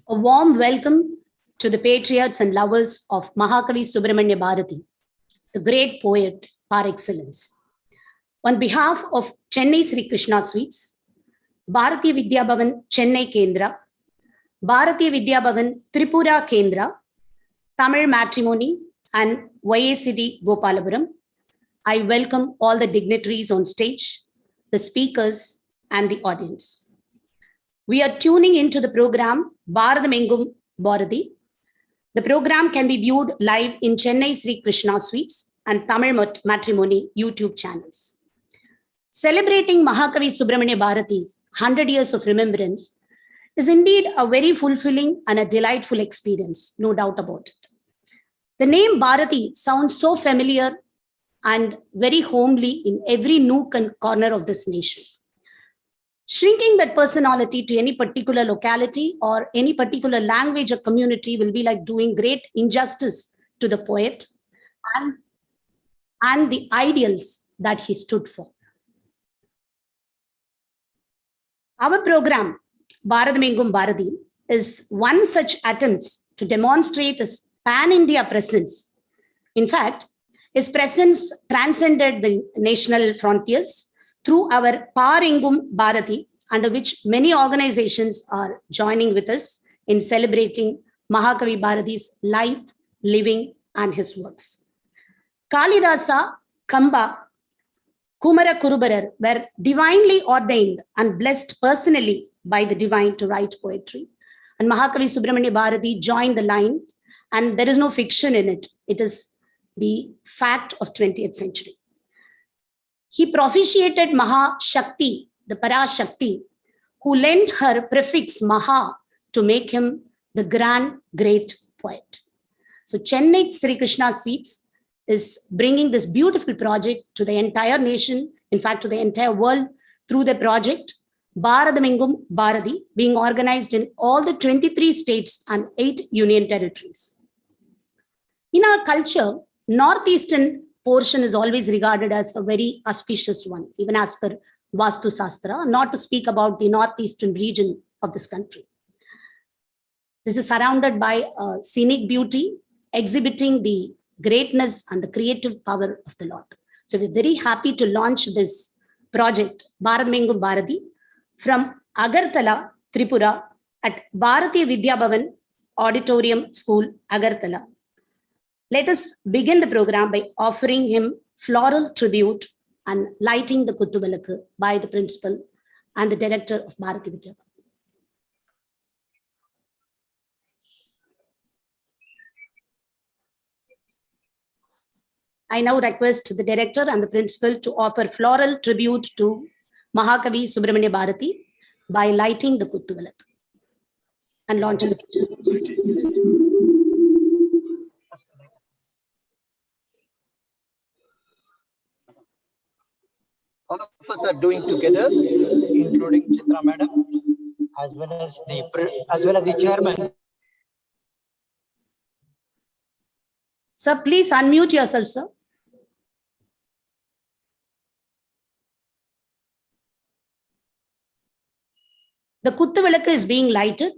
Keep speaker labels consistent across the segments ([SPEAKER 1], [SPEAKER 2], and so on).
[SPEAKER 1] A warm welcome to the patriots and lovers of Mahakavi Subramanya Bharathi, the great poet par excellence. On behalf of Chennai Sri Krishna Sweets, Bharati Vidya Bhavan Chennai Kendra, Bharati Vidya Bhavan Tripura Kendra, Tamil Matrimony, and YACD Gopalapuram, I welcome all the dignitaries on stage, the speakers, and the audience. We are tuning into the program Bharathamengum Bharathi. The program can be viewed live in Chennai Sri Krishna Sweets and Tamil Matrimony YouTube channels. Celebrating Mahakavi Subramanya Bharathi's 100 years of remembrance is indeed a very fulfilling and a delightful experience, no doubt about it. The name Bharathi sounds so familiar and very homely in every nook and corner of this nation. Shrinking that personality to any particular locality or any particular language or community will be like doing great injustice to the poet and the ideals that he stood for. Our program, Bharathamengum Bharathi, is one such attempt to demonstrate his pan-India presence. In fact, his presence transcended the national frontiers through our Parengum Bharathi, under which many organizations are joining with us in celebrating Mahakavi Bharathi's life, living, and his works. Kalidasa, Kamba, Kumara Kurubarar were divinely ordained and blessed personally by the divine to write poetry. And Mahakavi Subramanya Bharathi joined the line, and there is no fiction in it. It is the fact of 20th century. He propitiated Maha Shakti, the Para Shakti, who lent her prefix Maha to make him the grand, great poet. So Chennai Sri Krishna Sweets is bringing this beautiful project to the entire nation, in fact, to the entire world through the project Bharathamengum Bharathi, being organized in all the 23 states and 8 union territories. In our culture, northeastern portion is always regarded as a very auspicious one, even as per Vastu Sastra, not to speak about the northeastern region of this country. This is surrounded by scenic beauty, exhibiting the greatness and the creative power of the Lord. So we're very happy to launch this project, Bharathamengum Bharathi, from Agartala, Tripura, at Bharati Vidya Bhavan Auditorium School, Agartala. Let us begin the program by offering him floral tribute and lighting the Kuttuvalakku by the principal and the director of Bharati Vidya. I now request the director and the principal to offer floral tribute to Mahakavi Subramanya Bharathi by lighting the Kuttuvalakku and launch the
[SPEAKER 2] all of us are doing together, including Chitra Madam, as well as the chairman.
[SPEAKER 1] Sir, please unmute yourself, sir. The Kuttuvalakku is being lighted.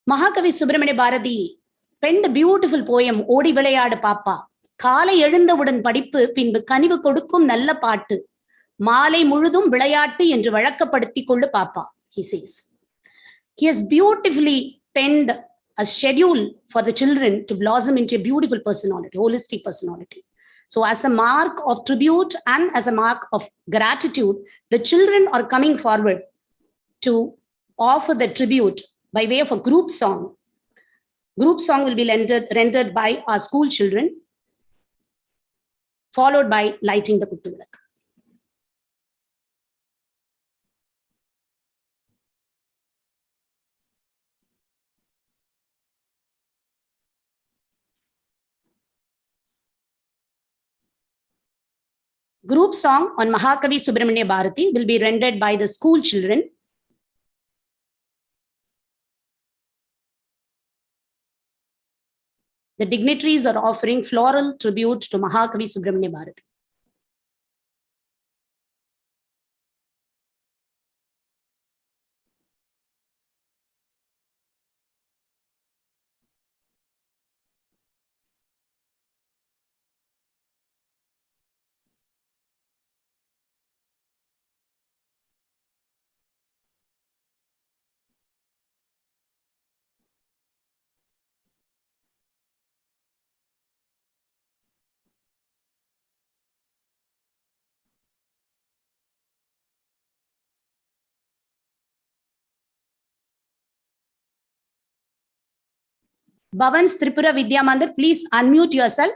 [SPEAKER 1] Mahakavi Subramanya Bharathi penned a beautiful poem, Odi Vilayadu Papa. Kaalai எழுந்தவுடன் படிப்பு பின்பு கனிவு கொடுக்கும் நல்ல பாட்டு மாலை முழுதும் விளையாட்டு என்று வழக்கப்படுத்திக் கொள்ளு பாப்பா, he says. He has beautifully penned a schedule for the children to blossom into a beautiful personality, holistic personality. So as a mark of tribute and as a mark of gratitude, the children are coming forward to offer the tribute by way of a group song. Group song will be rendered by our school children, followed by lighting the Kuttuvalakku. Group song on Mahakavi Subramanya Bharathi will be rendered by the school children. The dignitaries are offering floral tribute to Mahakavi Subramanya Bharathi. Bhavan's Tripura Vidya Mandir, please unmute yourself.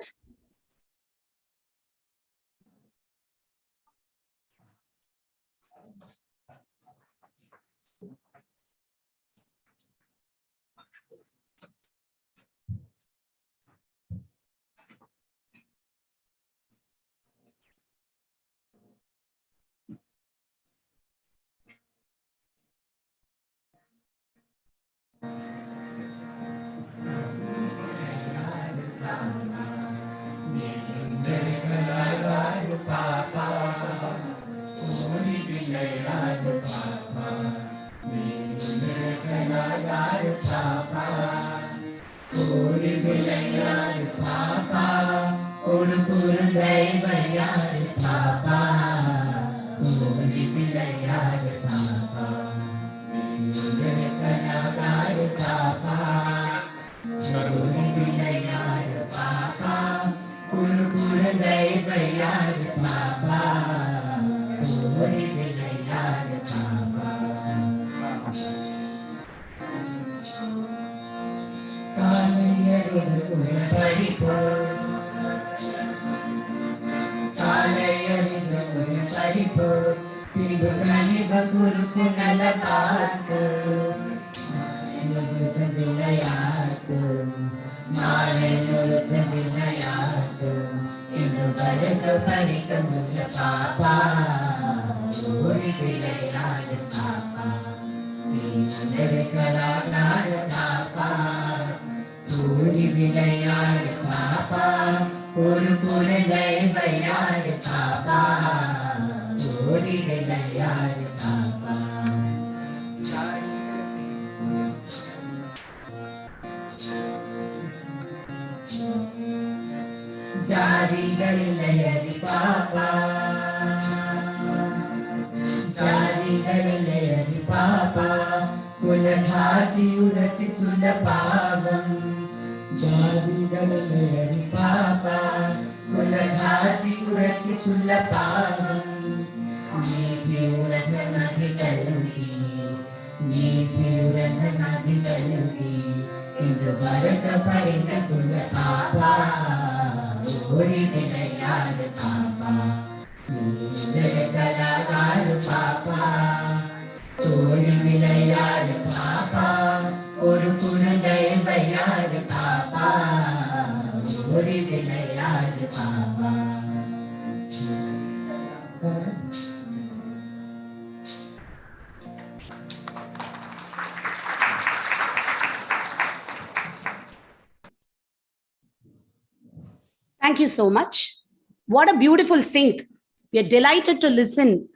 [SPEAKER 1] Thank you so much. What a beautiful sync. We are delighted to listen.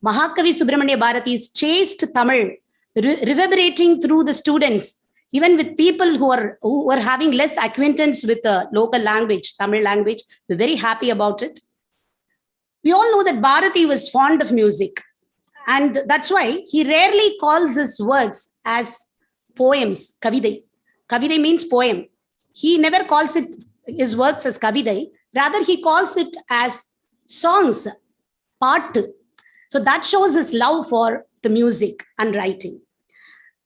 [SPEAKER 1] Mahakavi Subramanya Bharathi's chaste Tamil reverberating through the students, even with people who are having less acquaintance with the local language, Tamil language. We're very happy about it. We all know that Bharathi was fond of music, and that's why he rarely calls his works as poems, kavidai. Kavidai means poem. He never calls his works as kavidai. Rather, he calls it as songs, paattu. So that shows his love for the music and writing.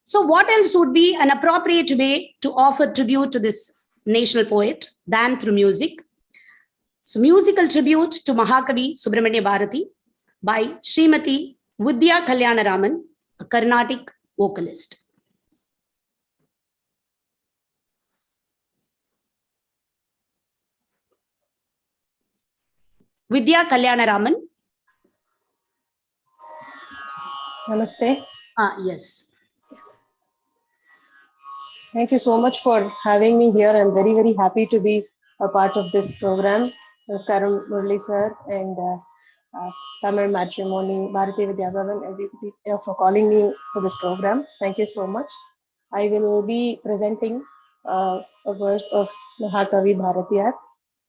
[SPEAKER 1] So what else would be an appropriate way to offer tribute to this national poet than through music? So musical tribute to Mahakavi Subramanya Bharathi by Srimati Vidya Kalyanaraman, a Carnatic vocalist. Vidya Kalyanaraman.
[SPEAKER 3] Namaste.
[SPEAKER 1] Yes.
[SPEAKER 3] Thank you so much for having me here. I'm very, very happy to be a part of this program. Namaskaram, Murali sir, and Tamil Matrimony, Bharati Vidyabhavan, everybody for calling me for this program. Thank you so much. I will be presenting a verse of Mahakavi Bharati,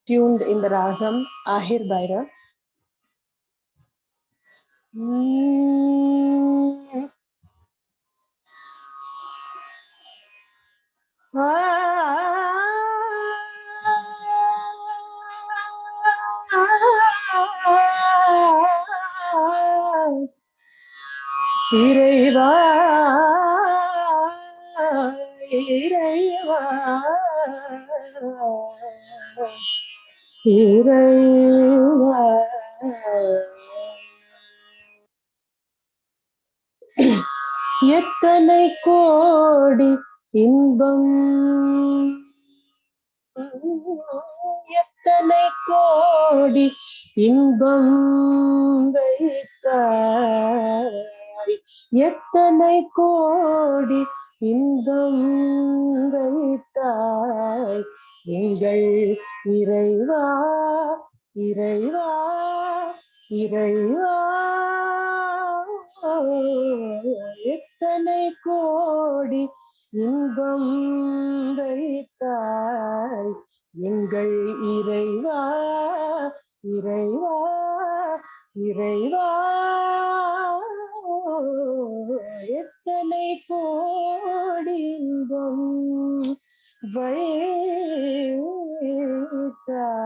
[SPEAKER 3] tuned in the Ragam Ahir Bhaira. இறைவா இறைவா இறைவா எத்தனை கோடி இன்பம் எத்தனை கோடி இன்பம் வைத்தாய் எத்தனை கோடி இன்பம் வைத்தாய் எங்கள் இறைவா இறைவா இறைவா எத்தனை கோடி இன்பம் வைத்தாய் எங்கள் இறைவா இறைவா இறைவா எத்தனை கோடி இன்பம்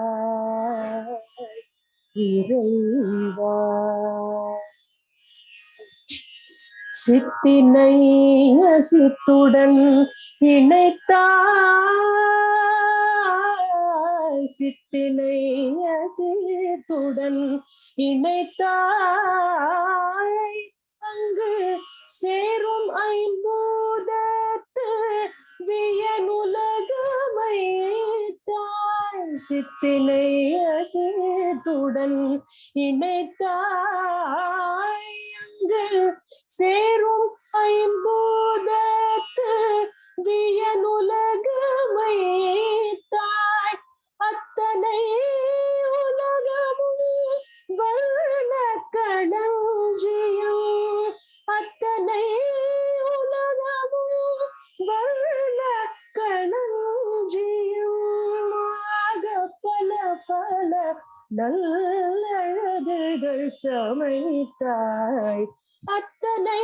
[SPEAKER 3] வைத்தாய் இறைவா சித்தினை சித்துடன் இணைத்தாய் சித்தினை சித்துடன் இணைத்தாய் அங்கு சேரும் ஐம்பூதத்து வியனுலகமைத்தாய் சித்தினை சித்துடன் இணைத்தாய் அங்கு சேரும் ஐம்பூதத்து வியனுலகமைத்தாய் அத்தனை உலகமும் வர்ண களஞ்சியம் அத்தனை உலகமும் வர்ண களஞ்சியமாக பல பல நல்லழகுகள் சமைத்தாய் அத்தனை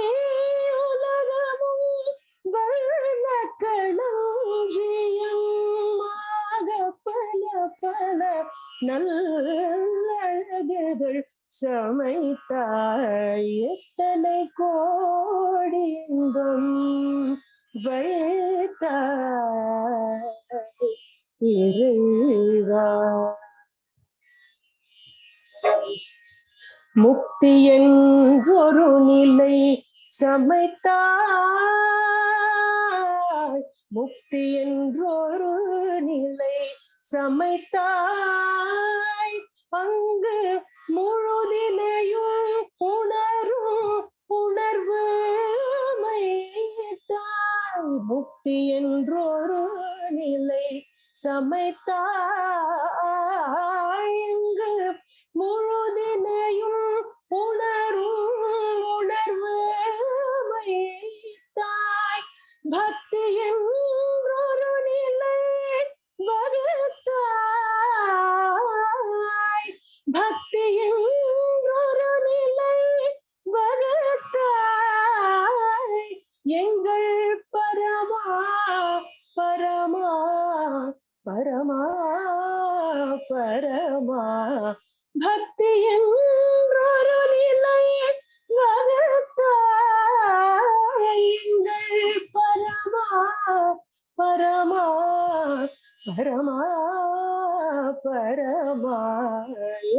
[SPEAKER 3] உலகமும் வர்ண களஞ்சியமாக பல பல நல்லழகுகள் சமைத்தாய் எத்தனை கோடி இன்பம் வைத்தாய் இறைவா முக்தி என்றொரு நிலை சமைத்தாய் முக்தி என்றொரு நிலை சமைத்தாய் அங்கு முழுதினையும் உணரும் உணர்வு மைத்தாய் முக்தி என்றொரு நிலை சமைத்தாய் அங்கு முழுதினையும் உணரும் உணர்வு மைத்தாய் பக்தி என்றொரு நிலை வகுத்தாய் பக்தி என்றொரு நிலை வகுத்தாய் எங்கள் பரமா பரமா பரமா பரமா பக்தி என்றொரு நிலை வகுத்தாய் எங்கள் பரமா பரமா பரமா பரமா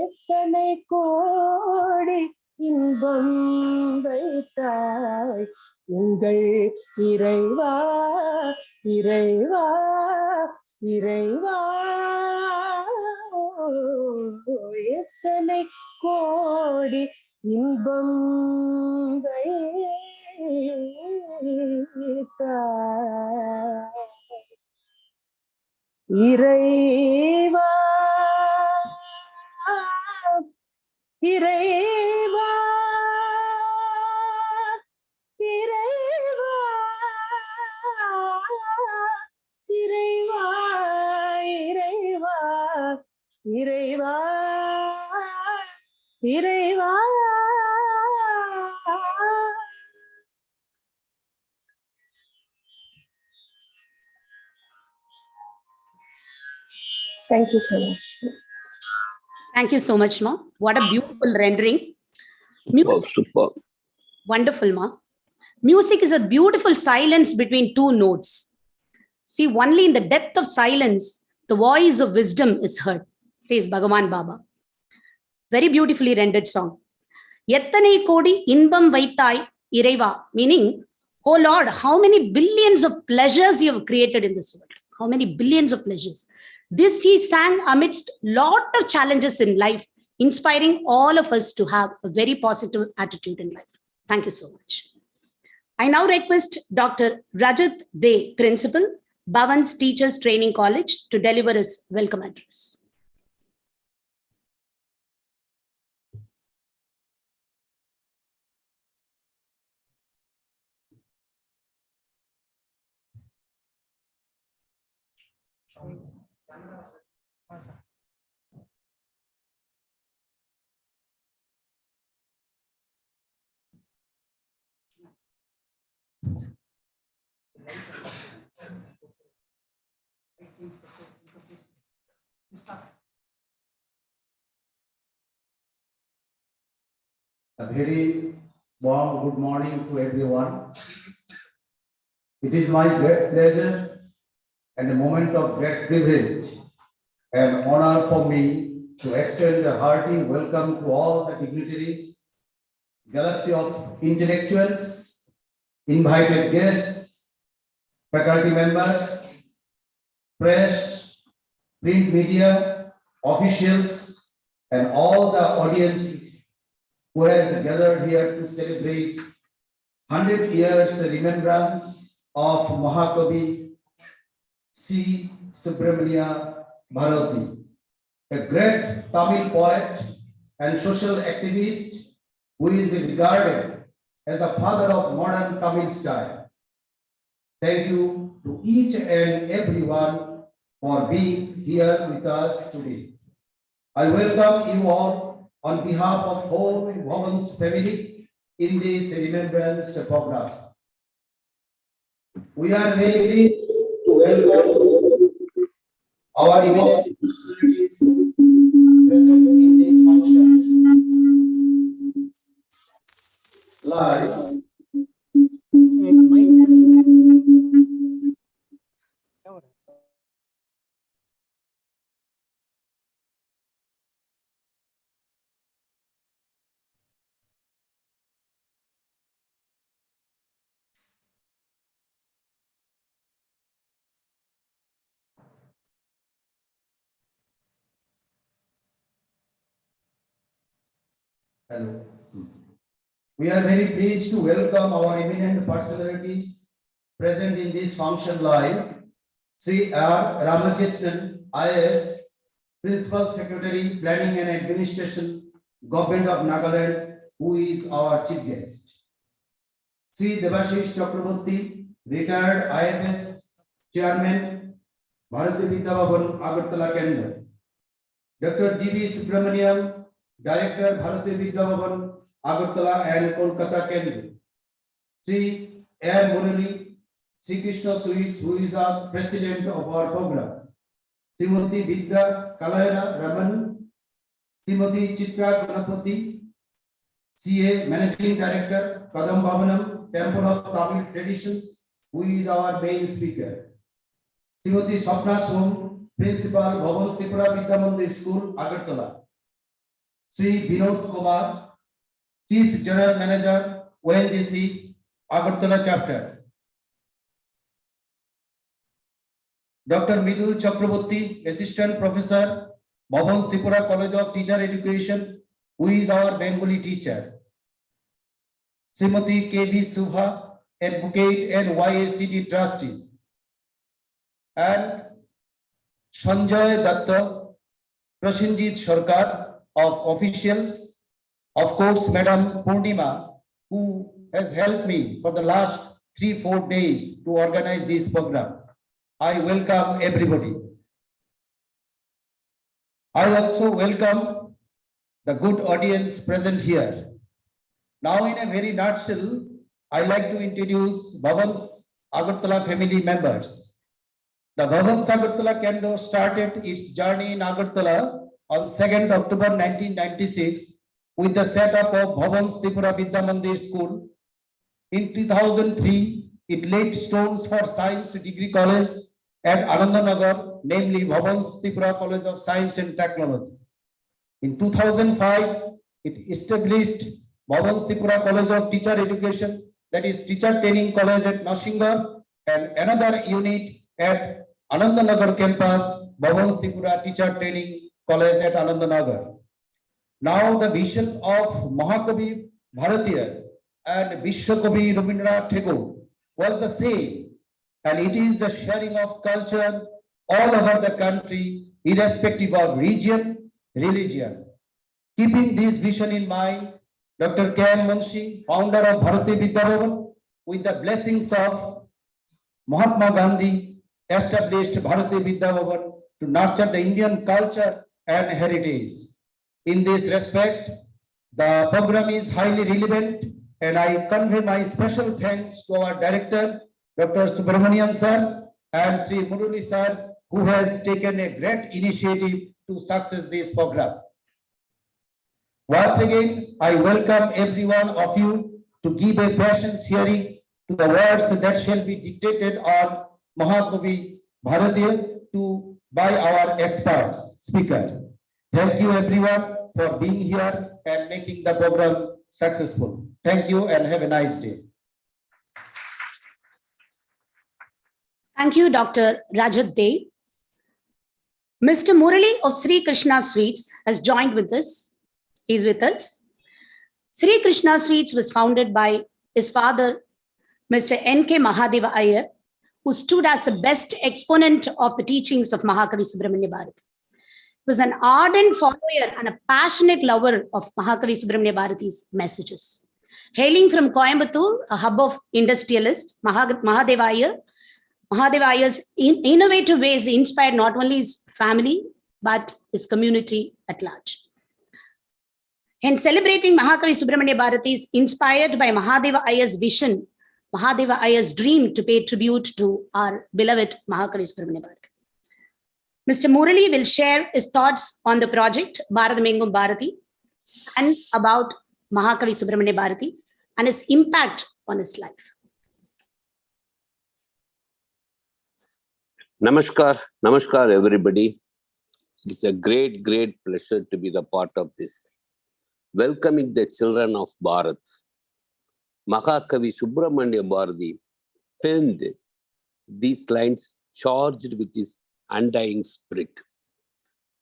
[SPEAKER 3] எத்தனை கோடி இன்பம் வைத்தாய் எங்கள் இறைவா இறைவா இறைவா எத்தனை கோடி இன்பம் இறைவா இறைவா இறைவா இறைவா இறைவா இறைவா இறைவா. Thank you so much.
[SPEAKER 1] Thank you so much, Ma. What a beautiful rendering. Music.
[SPEAKER 4] Super.
[SPEAKER 1] Wonderful, Ma. Music is a beautiful silence between two notes. See, only in the depth of silence, the voice of wisdom is heard, says Bhagavan Baba. Very beautifully rendered song. Yettanai kodi inbam vaitai iraiva, meaning, oh Lord, how many billions of pleasures you have created in this world. How many billions of pleasures. This he sang amidst lot of challenges in life, inspiring all of us to have a very positive attitude in life. Thank you so much. I now request Dr. Rajat De, Principal, Bhavan's Teachers Training College, to deliver his welcome address.
[SPEAKER 5] A very warm good morning to everyone. It is my great pleasure and a moment of great privilege and honor for me to extend a hearty welcome to all the dignitaries, galaxy of intellectuals, invited guests, faculty members, press, print media, officials, and all the audiences who has gathered here to celebrate 100 years remembrance of Mahakavi Sri Krishna Bharathi, a great Tamil poet and social activist who is regarded as the father of modern Tamil style. Thank you to each and everyone for being here with us today. I welcome you all on behalf of whole Bhavan's family in this remembrance program. We are very pleased to welcome our eminent personalities present in this function. Live. Hello. We are very pleased to welcome our eminent personalities present in this function live. Sri R. Ramakrishnan, IAS, Principal Secretary, Planning and Administration, Government of Nagaland, who is our chief guest. Sri Devashish Chakraborty, retired IFS Chairman, Bharathamengum, Agartala, Canada. Dr. G.V. Subramaniam, Director, Bharathamengum, Agartala and Kolkata, Canada. Sri.N.K.Mahadeva Murali, Sri Krishna Sweets, who is our president of our program. Srimati Vidya Kalayana Raman, Srimati Chitra Ganapati, CA, Managing Director, Kadam Bhavanam, Temple of Tamil Traditions, who is our main speaker. Srimati Sapna Som, Principal, Bhavan Sipra Vidya Mandir School, Agartala. Sri Vinod Kumar, Chief General Manager, ONGC, Agartala Chapter. Dr. Midul Chakraborty, Assistant Professor, Bhavans Tripura College of Teacher Education, who is our Bengali teacher. Srimati K.V. Subha, Advocate and YACD Trustees. And Sanjay Datta, Prasenjit Sarkar of officials. Of course, Madam Purnima, who has helped me for the last 3-4 days to organize this program. I welcome everybody. I also welcome the good audience present here. Now, in a very nutshell, I like to introduce Bhavan's Agartala family members. The Bhavan's Agartala Kendo started its journey in Agartala on 2nd October 1996 with the setup of Bhavan's Tripura Vidya Mandir School. In 2003, it laid stones for Science Degree College at Anandanagar, namely Bhavan's Tripura College of Science and Technology. In 2005, it established Bhavan's Tripura College of Teacher Education, that is Teacher Training College at Nashingar, and another unit at Anandanagar campus, Bhavan's Tripura Teacher Training College at Anandanagar. Now the vision of Mahakavi Bharati and Vishwakavi Rabindranath Tagore was the same, and it is the sharing of culture all over the country, irrespective of region, religion. Keeping this vision in mind, Dr. K.M. Munshi, founder of Bharathi Vidya Bhavan, with the blessings of Mahatma Gandhi, established Bharathi Vidya Bhavan to nurture the Indian culture and heritage. In this respect, the program is highly relevant, and I convey my special thanks to our director, Dr. Subramanian sir, and Sri Murali sir, who has taken a great initiative to success this program. Once again, I welcome every one of you to give a patient hearing to the words that shall be dictated on Mahakavi Bharati by our expert speaker. Thank you everyone for being here and making the program successful. Thank you and have a nice day.
[SPEAKER 1] Thank you, Dr. Rajat Dey. Mr. Murali of Sri Krishna Sweets has joined with us. He's with us. Sri Krishna Sweets was founded by his father, Mr. N.K.Mahadeva Iyer, who stood as the best exponent of the teachings of Mahakavi Subramanya Bharati. He was an ardent follower and a passionate lover of Mahakavi Subramanya Bharati's messages. Hailing from Coimbatore, a hub of industrialists, Mahadeva Iyer's innovative ways inspired not only his family, but his community at large. Hence, celebrating Mahakavi Subramanya Bharati is inspired by Mahadeva Iyer's vision, Mahadeva Iyer's dream to pay tribute to our beloved Mahakavi Subramanya Bharati. Mr. Murali will share his thoughts on the project Bharathamengum Bharati and about Mahakavi Subramanya Bharati and his impact on his life.
[SPEAKER 4] Namaskar everybody. It is a great pleasure to be the part of this. Welcoming the children of Bharat. Mahakavi Subramanya Bharati penned these lines charged with his undying spirit.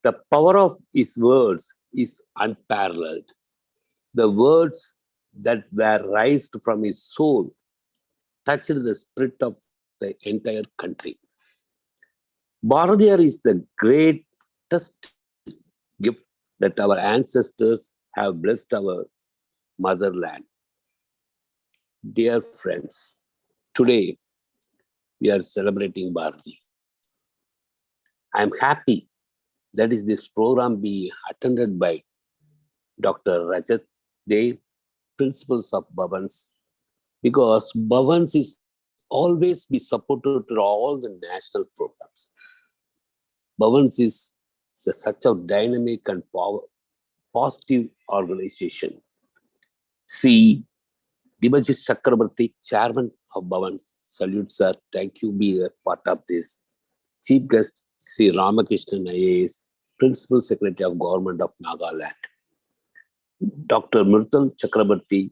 [SPEAKER 4] The power of his words is unparalleled. The words that were raised from his soul touched the spirit of the entire country. Bharatiyar is the greatest gift that our ancestors have blessed our motherland. Dear friends, today we are celebrating Bharati. I am happy that is this program be attended by Dr. Rajat Dey, principals of Bhavans, because Bhavans is always be supported to all the national programs. Bhavans is such a dynamic and positive organization. Sri Dimajit Chakrabarti, chairman of Bhavans, salute sir, thank you be a part of this. Chief guest, Sri Ramakrishnan IAS, Principal Secretary of Government of Nagaland. Dr. Mrital Chakrabarti,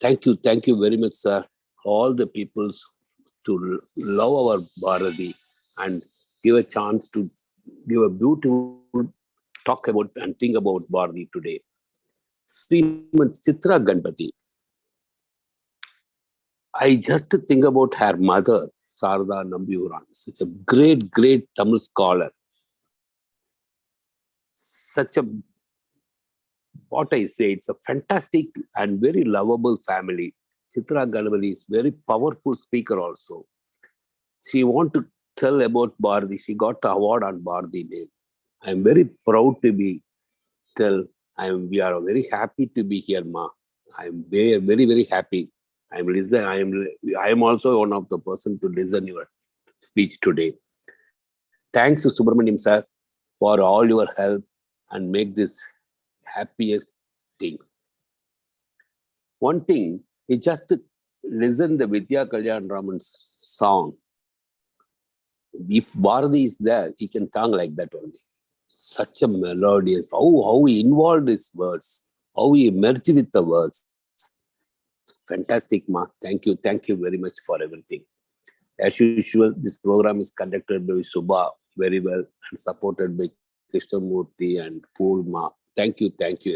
[SPEAKER 4] thank you very much sir. All the peoples to love our Bharati and give a chance to give a beautiful talk about and think about Bharati today. Srimati Chitra Ganpati. I just think about her mother, Sarada Nambiuran, such a great, great Tamil scholar. Such a, what I say, it's a fantastic and very lovable family. Chitra Ganpati is very powerful speaker also. She want to tell about Bharati. She got the award on Bharati Day. I am very proud to be we are very happy to be here, Ma. I am very, very, very happy. I am also one of the person to listen your speech today. Thanks to Subramaniam sir for all your help and make this happiest thing. One thing, he just listen the Vidya Kalyan Raman's song. If Bharati is there, he can sing like that only. Such a melodious, how he involved his words, how he merged with the words. Fantastic, Ma. Thank you very much for everything. As usual, this program is conducted by Subha very well and supported by Krishnamurthy and Pool Ma. Thank you,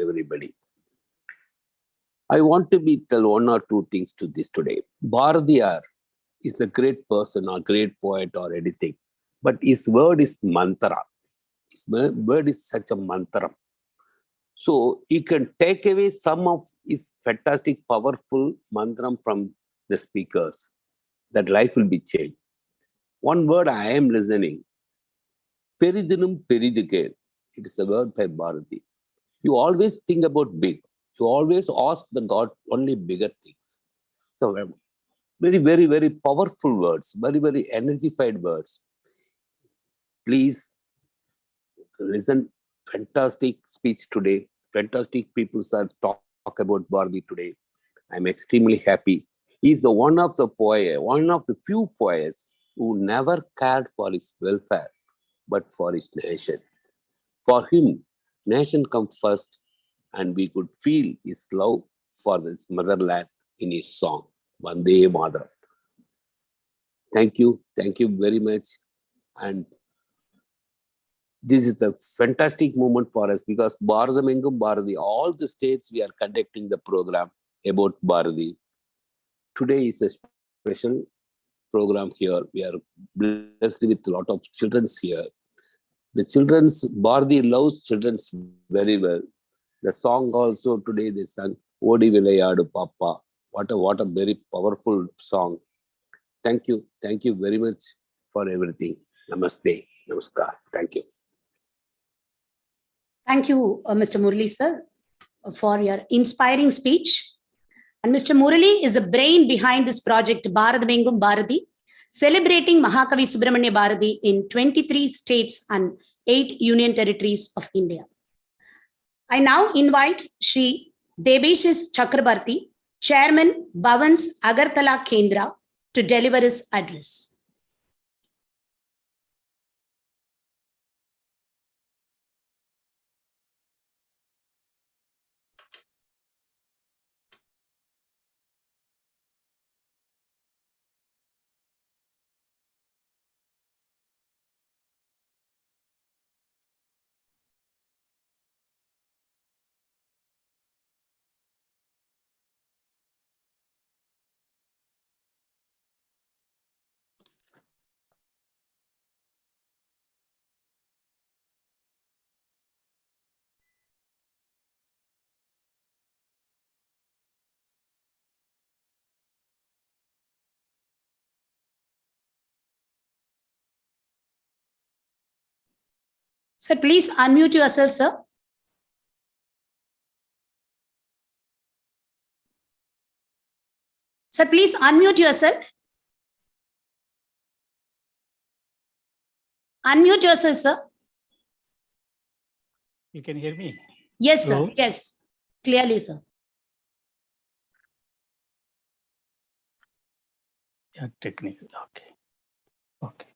[SPEAKER 4] everybody. I want to tell one or two things to this today. Bharati is a great person or great poet or anything, but his word is mantra. His word is such a mantra. So you can take away some of his fantastic, powerful mantra from the speakers. That life will be changed. One word I am listening, Peridinum Peridike. It is a word by Bharati. You always think about big. You always ask the God only bigger things. So very, very, very powerful words, very, very energified words. Please listen. Fantastic speech today. Fantastic people are talk about Bharati today. I'm extremely happy. He's one of the few poets who never cared for his welfare, but for his nation. For him, nation comes first, and we could feel his love for his motherland in his song, Vande Mataram. Thank you very much. And this is a fantastic moment for us because Bharathamengum Bharati, all the states we are conducting the program about Bharati. Today is a special program here. We are blessed with a lot of children here. The Bharati loves children very well. The song also today they sang Odi Vilayadu Papa. What a very powerful song. Thank you very much for everything. Namaste, namaskar. Thank you.
[SPEAKER 1] Thank you, Mr. Murali sir, for your inspiring speech. And Mr. Murali is the brain behind this project, Bharathamengum Bharati, celebrating Mahakavi Subramanya Bharati in 23 states and 8 union territories of India. I now invite Shri Debashis Chakrabarti, Chairman, Bhavan's Agartala Kendra, to deliver his address. Sir, please unmute yourself, sir. Sir, please unmute yourself. Unmute yourself, sir.
[SPEAKER 6] You can hear me?
[SPEAKER 1] Yes, sir.
[SPEAKER 6] Hello?
[SPEAKER 1] Yes, clearly, sir.
[SPEAKER 6] Yeah, technical. Okay. Okay.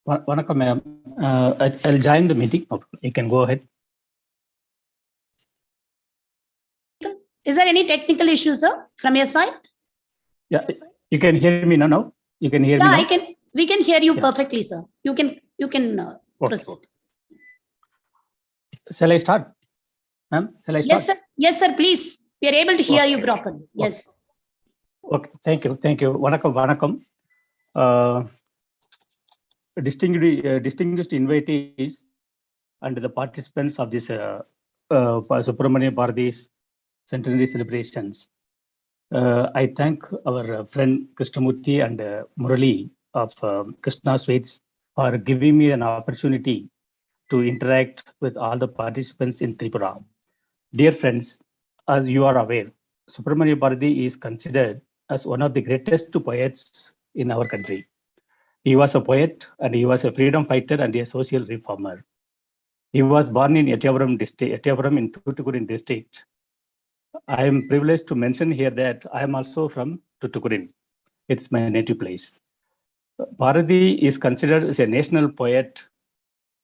[SPEAKER 6] Vanakkam, ma'am. I'll join the meeting. You can go ahead.
[SPEAKER 1] Is there any technical issue, sir, from your side?
[SPEAKER 6] Yeah, you can hear me now. You can hear me now?
[SPEAKER 1] We can hear you
[SPEAKER 6] Yeah.
[SPEAKER 1] perfectly, sir. You can
[SPEAKER 6] Okay.
[SPEAKER 1] proceed.
[SPEAKER 6] Shall I start? Ma'am, shall I start?
[SPEAKER 1] Yes, sir. Yes, sir. Please. We are able to hear
[SPEAKER 6] Okay.
[SPEAKER 1] you properly. Yes.
[SPEAKER 6] Okay. Thank you. Thank you. Vanakkam. Vanakkam. Distinguished invitees and the participants of this Subramania Bharati's centenary celebrations. I thank our friend Krishnamurthy and Murali of Krishna Sweets for giving me an opportunity to interact with all the participants in Tripura. Dear friends, as you are aware, Subramania Bharati is considered as one of the greatest poets in our country. He was a poet and he was a freedom fighter and a social reformer. He was born in Etiapuram in Tuticorin district. I am privileged to mention here that I am also from Tuticorin. It's my native place. Bharati is considered as a national poet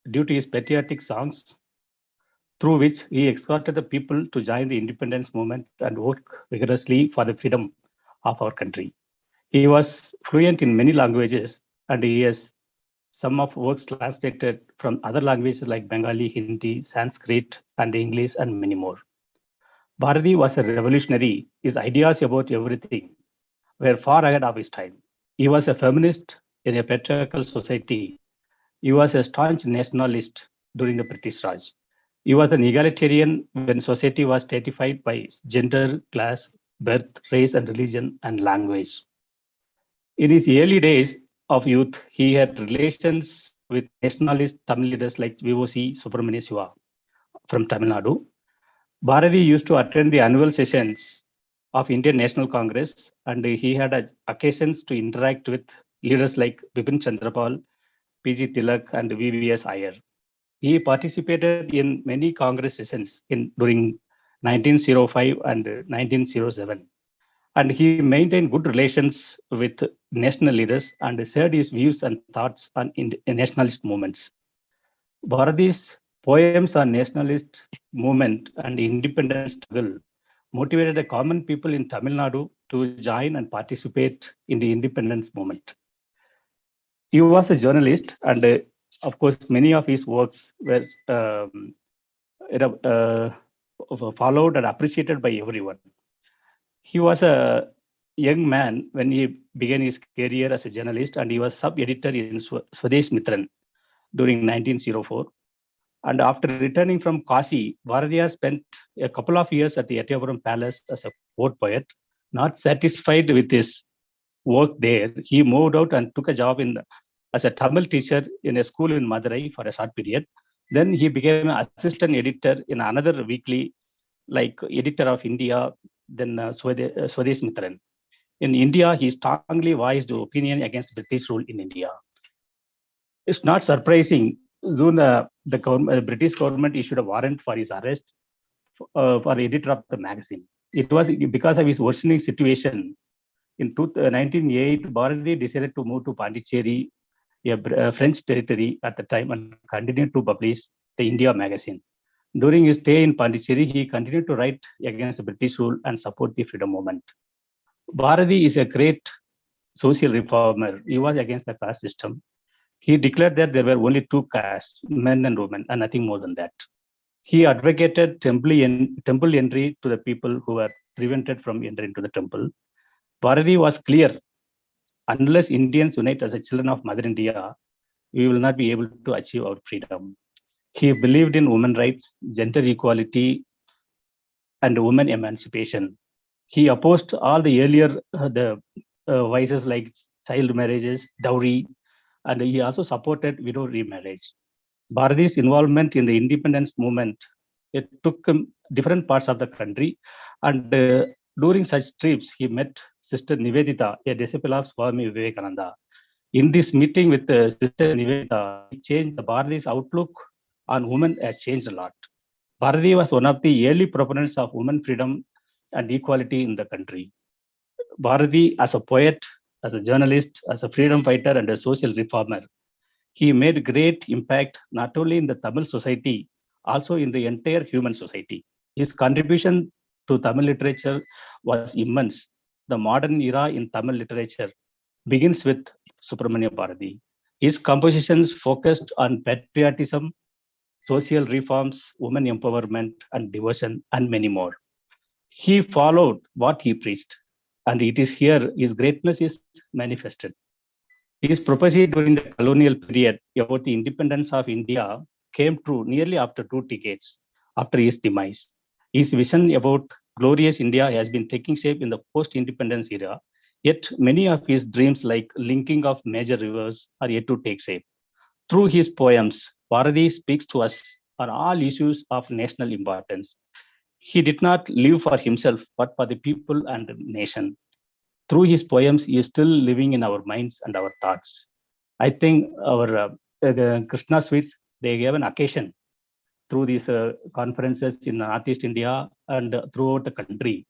[SPEAKER 6] due to his patriotic songs, through which he exhorted the people to join the independence movement and work vigorously for the freedom of our country. He was fluent in many languages and he has some of works translated from other languages like Bengali, Hindi, Sanskrit, and English, and many more. Bharati was a revolutionary. His ideas about everything were far ahead of his time. He was a feminist in a patriarchal society. He was a staunch nationalist during the British Raj. He was an egalitarian when society was stratified by gender, class, birth, race, and religion, and language. In his early days of youth, he had relations with nationalist Tamil leaders like VOC Subramania Siva from Tamil Nadu. Bharati used to attend the annual sessions of Indian National Congress, and he had occasions to interact with leaders like Bipin Chandrapal, PG Tilak, and VVS Iyer. He participated in many Congress sessions during 1905 and 1907. And he maintained good relations with national leaders and shared his views and thoughts on nationalist movements. Bharati's poems on nationalist movement and independence struggle motivated the common people in Tamil Nadu to join and participate in the independence movement. He was a journalist, and of course, many of his works were followed and appreciated by everyone. He was a young man when he began his career as a journalist, and he was sub-editor in Swadesh Mitran during 1904. And after returning from Kasi, Bharatiya spent a couple of years at the Etiapuram Palace as a court poet. Not satisfied with his work there, he moved out and took a job as a Tamil teacher in a school in Madurai for a short period. Then he became an assistant editor in another weekly, like Editor of India, then Swadesh Mitran. In India, he strongly voiced opinion against British rule in India. It's not surprising. Soon, the British government issued a warrant for his arrest for editor of the magazine. It was because of his worsening situation. In 1908, Bharati decided to move to Pondicherry, a French territory at the time, and continued to publish the India magazine. During his stay in Pondicherry, he continued to write against the British rule and support the freedom movement. Bharati is a great social reformer. He was against the caste system. He declared that there were only two castes, men and women, and nothing more than that. He advocated temple entry to the people who were prevented from entering to the temple. Bharati was clear, unless Indians unite as the children of Mother India, we will not be able to achieve our freedom. He believed in women rights, gender equality, and women emancipation. He opposed all the earlier vices like child marriages, dowry, and he also supported widow remarriage. Bharati's involvement in the independence movement, it took him different parts of the country, and during such trips, he met Sister Nivedita, a disciple of Swami Vivekananda. In this meeting with Sister Nivedita, he changed Bharati's outlook on women has changed a lot. Bharati was one of the early proponents of women freedom and equality in the country. Bharati, as a poet, as a journalist, as a freedom fighter, and a social reformer, he made great impact not only in the Tamil society, also in the entire human society. His contribution to Tamil literature was immense. The modern era in Tamil literature begins with Subramania Bharati. His compositions focused on patriotism, social reforms, women empowerment, and devotion, and many more. He followed what he preached, and it is here his greatness is manifested. His prophecy during the colonial period about the independence of India came true nearly after 2 decades after his demise. His vision about glorious India has been taking shape in the post-independence era, yet many of his dreams like linking of major rivers are yet to take shape. Through his poems, Bharati speaks to us on all issues of national importance. He did not live for himself, but for the people and the nation. Through his poems, he is still living in our minds and our thoughts. I think our Krishna Sweets, they gave an occasion through these conferences in Northeast India and throughout the country.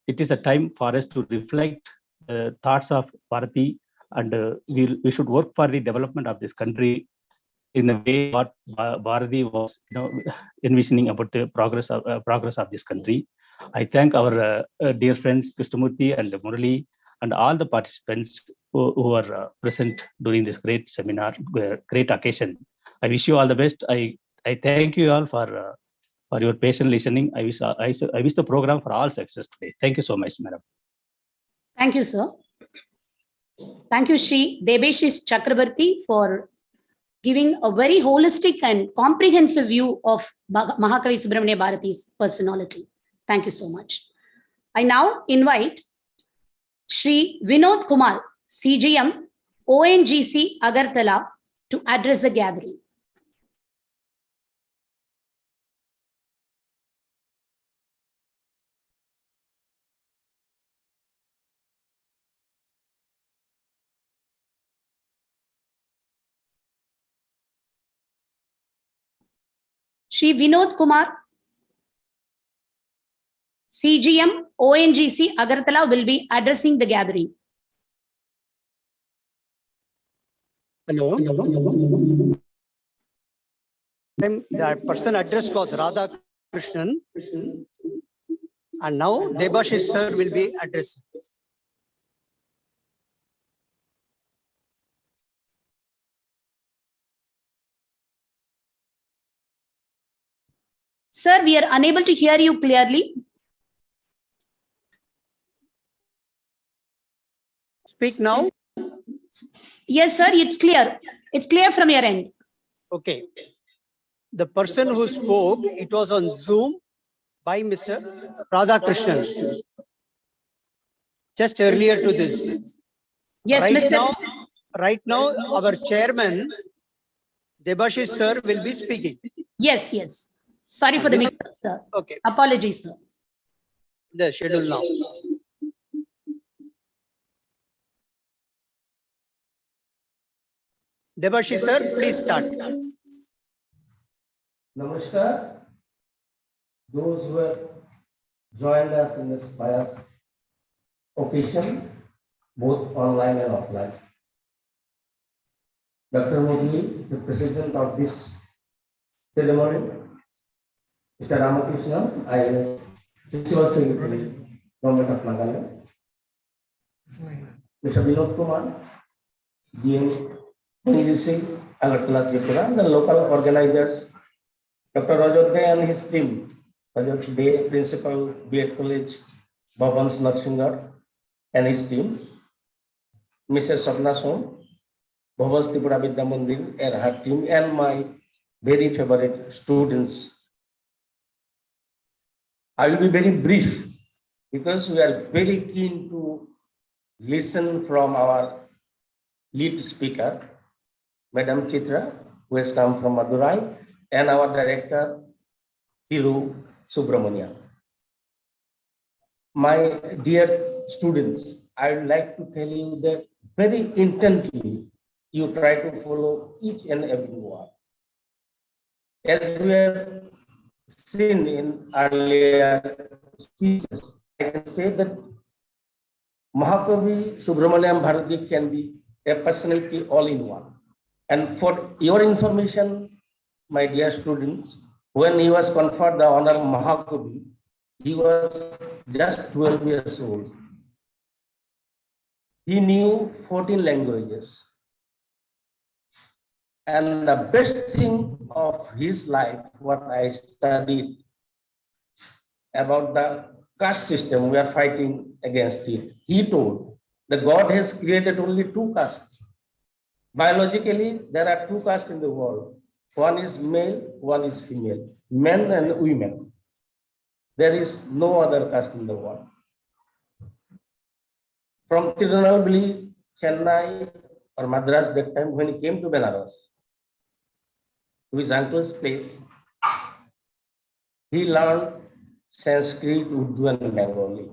[SPEAKER 6] It is a time for us to reflect the thoughts of Bharati, and we should work for the development of this country in a way what Bharati was envisioning about the progress of this country. I thank our dear friends Krishnamurti and Murali and all the participants who are present during this great seminar, great occasion. I wish you all the best. I thank you all for your patient listening. I wish the program for all success today. Thank you so much, madam.
[SPEAKER 1] Thank you, sir. Thank you, Sri Debeshis Chakrabarti, for giving a very holistic and comprehensive view of Mahakavi Subramania Bharati's personality. Thank you so much. I now invite Sri Vinod Kumar, CGM, ONGC Agartala, to address the gathering. Sri Vinod Kumar, CGM, ONGC Agartala, will be addressing the gathering.
[SPEAKER 2] Hello. The person addressed was Radha Krishnan, and now Debashish sir will be addressing.
[SPEAKER 1] Sir, we are unable to hear you clearly.
[SPEAKER 2] Speak now.
[SPEAKER 1] Yes, sir, it's clear. It's clear from your end.
[SPEAKER 2] Okay. The person who spoke, it was on Zoom by Mr. Radha Krishnan. Just earlier to this.
[SPEAKER 1] Yes,
[SPEAKER 2] Right now, our chairman, Debashish sir, will be speaking.
[SPEAKER 1] Yes. Sorry for the mix-up, sir.
[SPEAKER 2] Okay.
[SPEAKER 1] Apologies, sir.
[SPEAKER 2] The schedule now. Debashish sir, please start.
[SPEAKER 5] Namaskar. Those who have joined us in this pious occasion, both online and offline. Dr. Murali, the president of this ceremony, Mr. Ramakrishna, IAS, Principal Secretary, Government of Nagaland, Mr. Vinod Kumar, GM, ONGC, Agartala, Tripura, the local organizers, Dr. Rajat Dey and his team, Rajat Dey, Principal, B.Ed College, Bhavans Narsingar, and his team, Mrs. Sapna Som, Bhavans Tripura Vidya Mandir and her team, and my very favorite students. I will be very brief because we are very keen to listen from our lead speaker, Madam Chitra, who has come from Madurai, and our director, Thiru Subramania. My dear students, I would like to tell you that very intently you try to follow each and every word. As we have seen in earlier speeches, I can say that Mahakavi Subramania Bharati can be a personality all in one. And for your information, my dear students, when he was conferred the honor of Mahakavi, he was just 12 years old. He knew 14 languages.
[SPEAKER 7] And the best thing of his life, what I studied about the caste system, we are fighting against it. He told that God has created only two castes. Biologically, there are two castes in the world. One is male, one is female, men and women. There is no other caste in the world. From Tirunelveli, Chennai, or Madras that time, when he came to Benares, to his uncle's place, he learned Sanskrit, Urdu, and Bengali.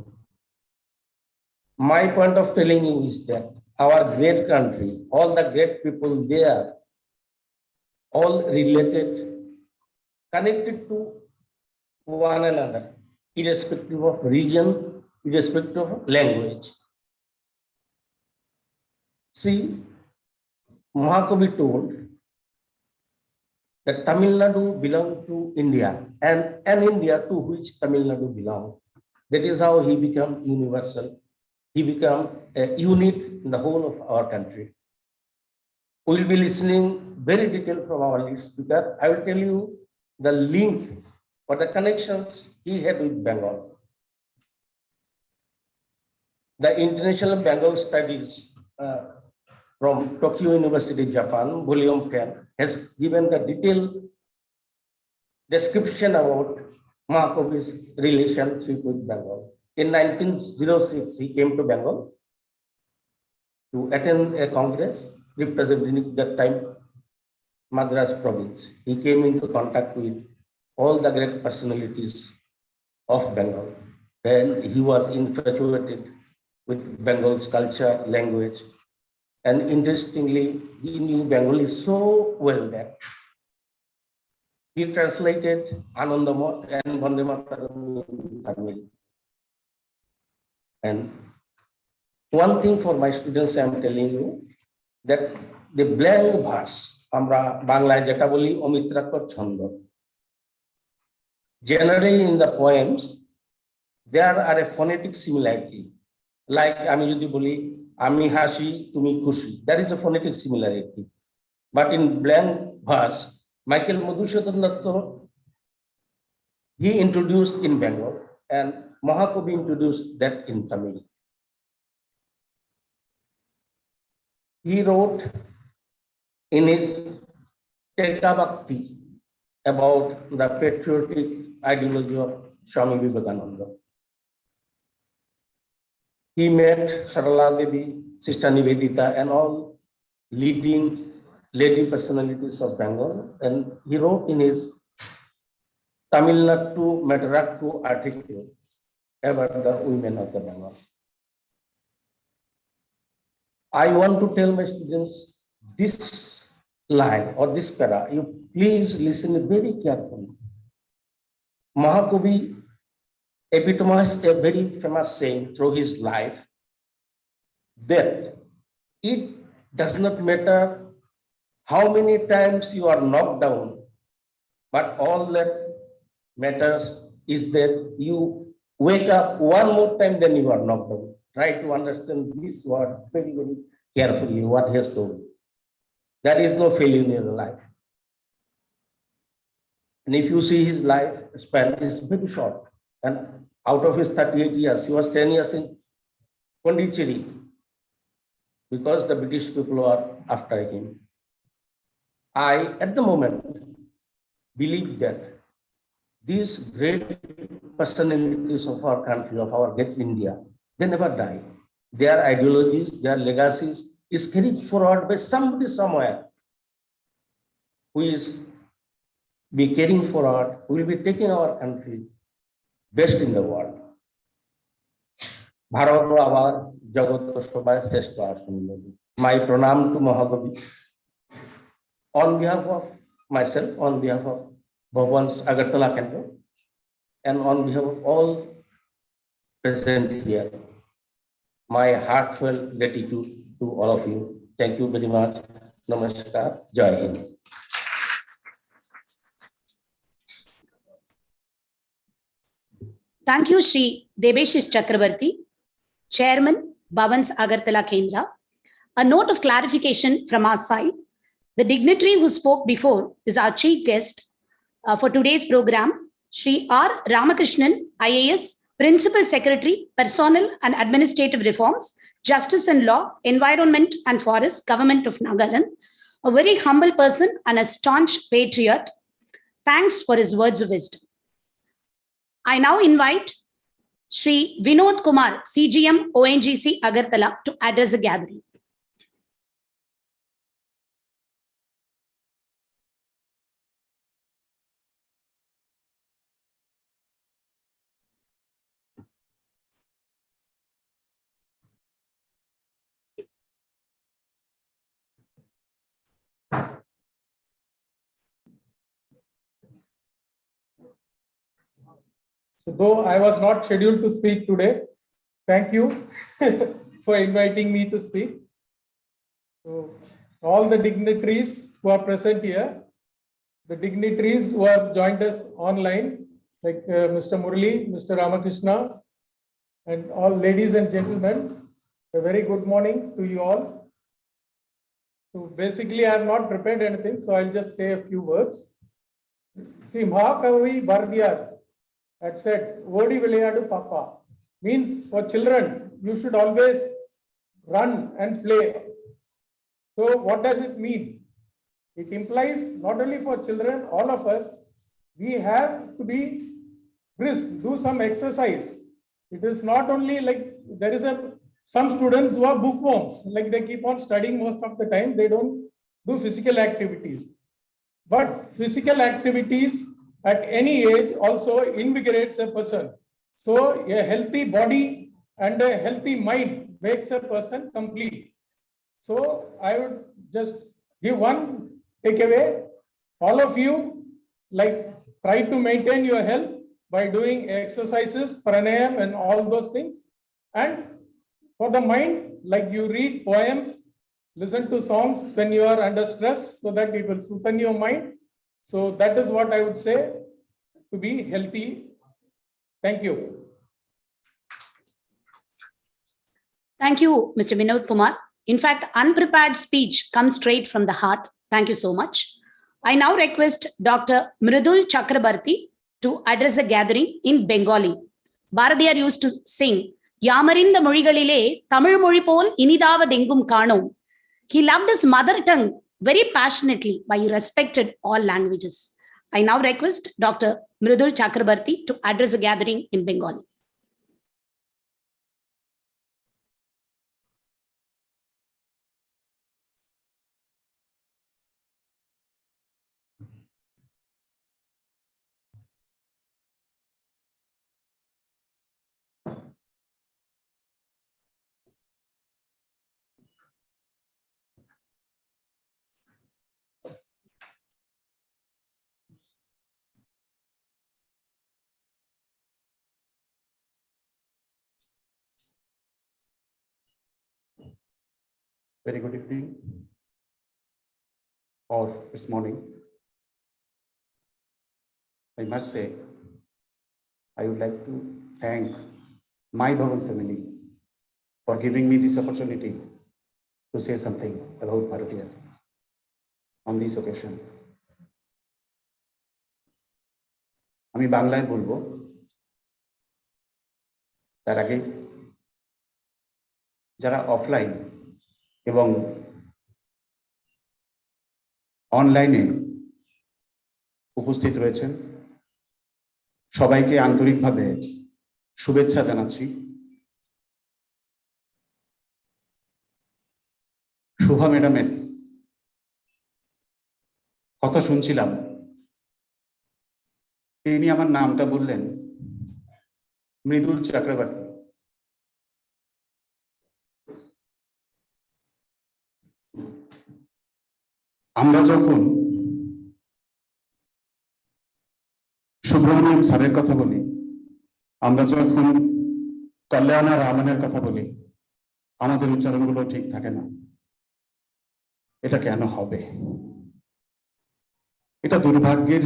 [SPEAKER 7] My point of telling you is that our great country, all the great people there, all related, connected to one another, irrespective of region, irrespective of language. See, Mahakavi told that Tamil Nadu belonged to India, and India to which Tamil Nadu belonged. That is how he became universal. He became a unit in the whole of our country. We will be listening very detailed from our lead speaker. I will tell you the link or the connections he had with Bengal. The International Bengal Studies from Tokyo University, Japan, volume 10, has given the detailed description about Mahakavi's relationship with Bengal. In 1906, he came to Bengal to attend a congress representing that time Madras province. He came into contact with all the great personalities of Bengal. Then he was infatuated with Bengal's culture, language, and interestingly, he knew Bengali so well that he translated Anandamot and Vande Mataram in Tamil. And one thing for my students, I am telling you that the blank verse, Amra Bangla jeta boli Omitrakar Chhanda. Generally in the poems, there are a phonetic similarity. Like Ami Jodi boli Ami Hashi, Tumi Khushi. That is a phonetic similarity. But in blank verse, Michael Madhusudhan Datta, he introduced in Bengal, and Mahakavi introduced that in Tamil. He wrote in his Teka Bhakti about the patriotic ideology of Swami Vivekananda. He met Sarala Devi, Sister Nivedita, and all leading lady personalities of Bengal, and he wrote in his Tamil Nadu Madrakku article about the women of the Bengal. I want to tell my students this line or this para, you please listen very carefully. Mahakavi epitomized a very famous saying through his life that it does not matter how many times you are knocked down, but all that matters is that you wake up one more time than you are knocked down. Try to understand this word very, very carefully, what he has told. There is no failure in your life. And if you see his life span is very short. And out of his 38 years, he was 10 years in Pondicherry because the British people are after him. I, at the moment, believe that these great personalities of our country, of our great India, they never die. Their ideologies, their legacies is carried forward by somebody somewhere who is be carrying forward, who will be taking our country best in the world. Bharat abar jagat shobai shrestha asani. My pranam to Mahakavi. On behalf of myself, on behalf of Bhavan's Agartala Kendra, and on behalf of all present here, my heartfelt gratitude to all of you. Thank you very much. Namaskar. Jai Hind.
[SPEAKER 1] Thank you, Sri Debeshis Chakrabarti, Chairman, Bhavan's Agartala Kendra. A note of clarification from our side. The dignitary who spoke before is our chief guest for today's program, Sri R. Ramakrishnan, IAS, Principal Secretary, Personnel and Administrative Reforms, Justice and Law, Environment and Forests, Government of Nagaland, a very humble person and a staunch patriot. Thanks for his words of wisdom. I now invite Sri Vinod Kumar, CGM, ONGC, Agartala, to address the gathering.
[SPEAKER 8] So though I was not scheduled to speak today, thank you for inviting me to speak. So all the dignitaries who are present here, the dignitaries who have joined us online, like Mr. Murali, Mr. Ramakrishna, and all ladies and gentlemen, a very good morning to you all. So basically, I have not prepared anything, so I'll just say a few words. See, Mahakavi Bharatiyar had said, Odi Vilayadu Papa, means for children, you should always run and play. So what does it mean? It implies not only for children, all of us, we have to be brisk, do some exercise. It is not only like there is some students who are bookworms, like they keep on studying most of the time, they don't do physical activities. But physical activities at any age also invigorates a person. So a healthy body and a healthy mind makes a person complete. So I would just give one takeaway. All of you, like, try to maintain your health by doing exercises, pranayam and all those things. And for the mind, like you read poems, listen to songs when you are under stress so that it will soothe your mind. So that is what I would say to be healthy. Thank you.
[SPEAKER 1] Thank you, Mr. Vinod Kumar. In fact, unprepared speech comes straight from the heart. Thank you so much. I now request Dr. Mridul Chakrabarti to address the gathering in Bengali. Bharatiyar used to sing, Yamarinda Murigalile, Tamil Muripol, Inidava Dengum Karno. He loved his mother tongue very passionately, but he respected all languages. I now request Dr. Mridul Chakrabarti to address the gathering in Bengali.
[SPEAKER 9] Very good evening, or it's morning. I must say, I would like to thank my Bhavan family for giving me this opportunity to say something about Bharatiyar on this occasion. আমি বাংলায় বলবো, তার আগে যারা offline এবং অনলাইনে উপস্থিত রয়েছেন সবাইকে আন্তরিকভাবে শুভেচ্ছা জানাচ্ছি। শোভা ম্যাডামের কথা শুনছিলাম, তিনি আমার নামটা বললেন মৃদুল চক্রবর্তী। আমরা যখন সুব্রমণ্যম স্যারের কথা বলি, আমরা যখন কল্যাণা রামনের কথা বলি, আমাদের উচ্চারণগুলো ঠিক থাকে না। এটা কেন হবে? এটা দুর্ভাগ্যের,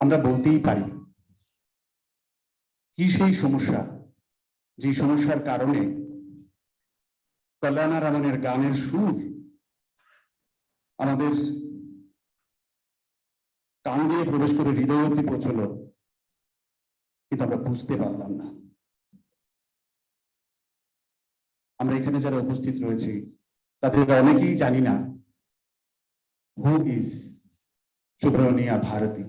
[SPEAKER 9] আমরা বলতেই পারি। কি সেই সমস্যা, যে সমস্যার কারণে কল্যাণা রামনের গানের সুর আমাদের কান দিয়ে প্রবেশ করে হৃদয় অবধি পৌঁছলো, কিন্তু আমরা বুঝতে পারলাম না। আমরা এখানে যারা উপস্থিত রয়েছি তাদের অনেকেই জানি না হু ইজ সুব্রমণিয়া ভারতী।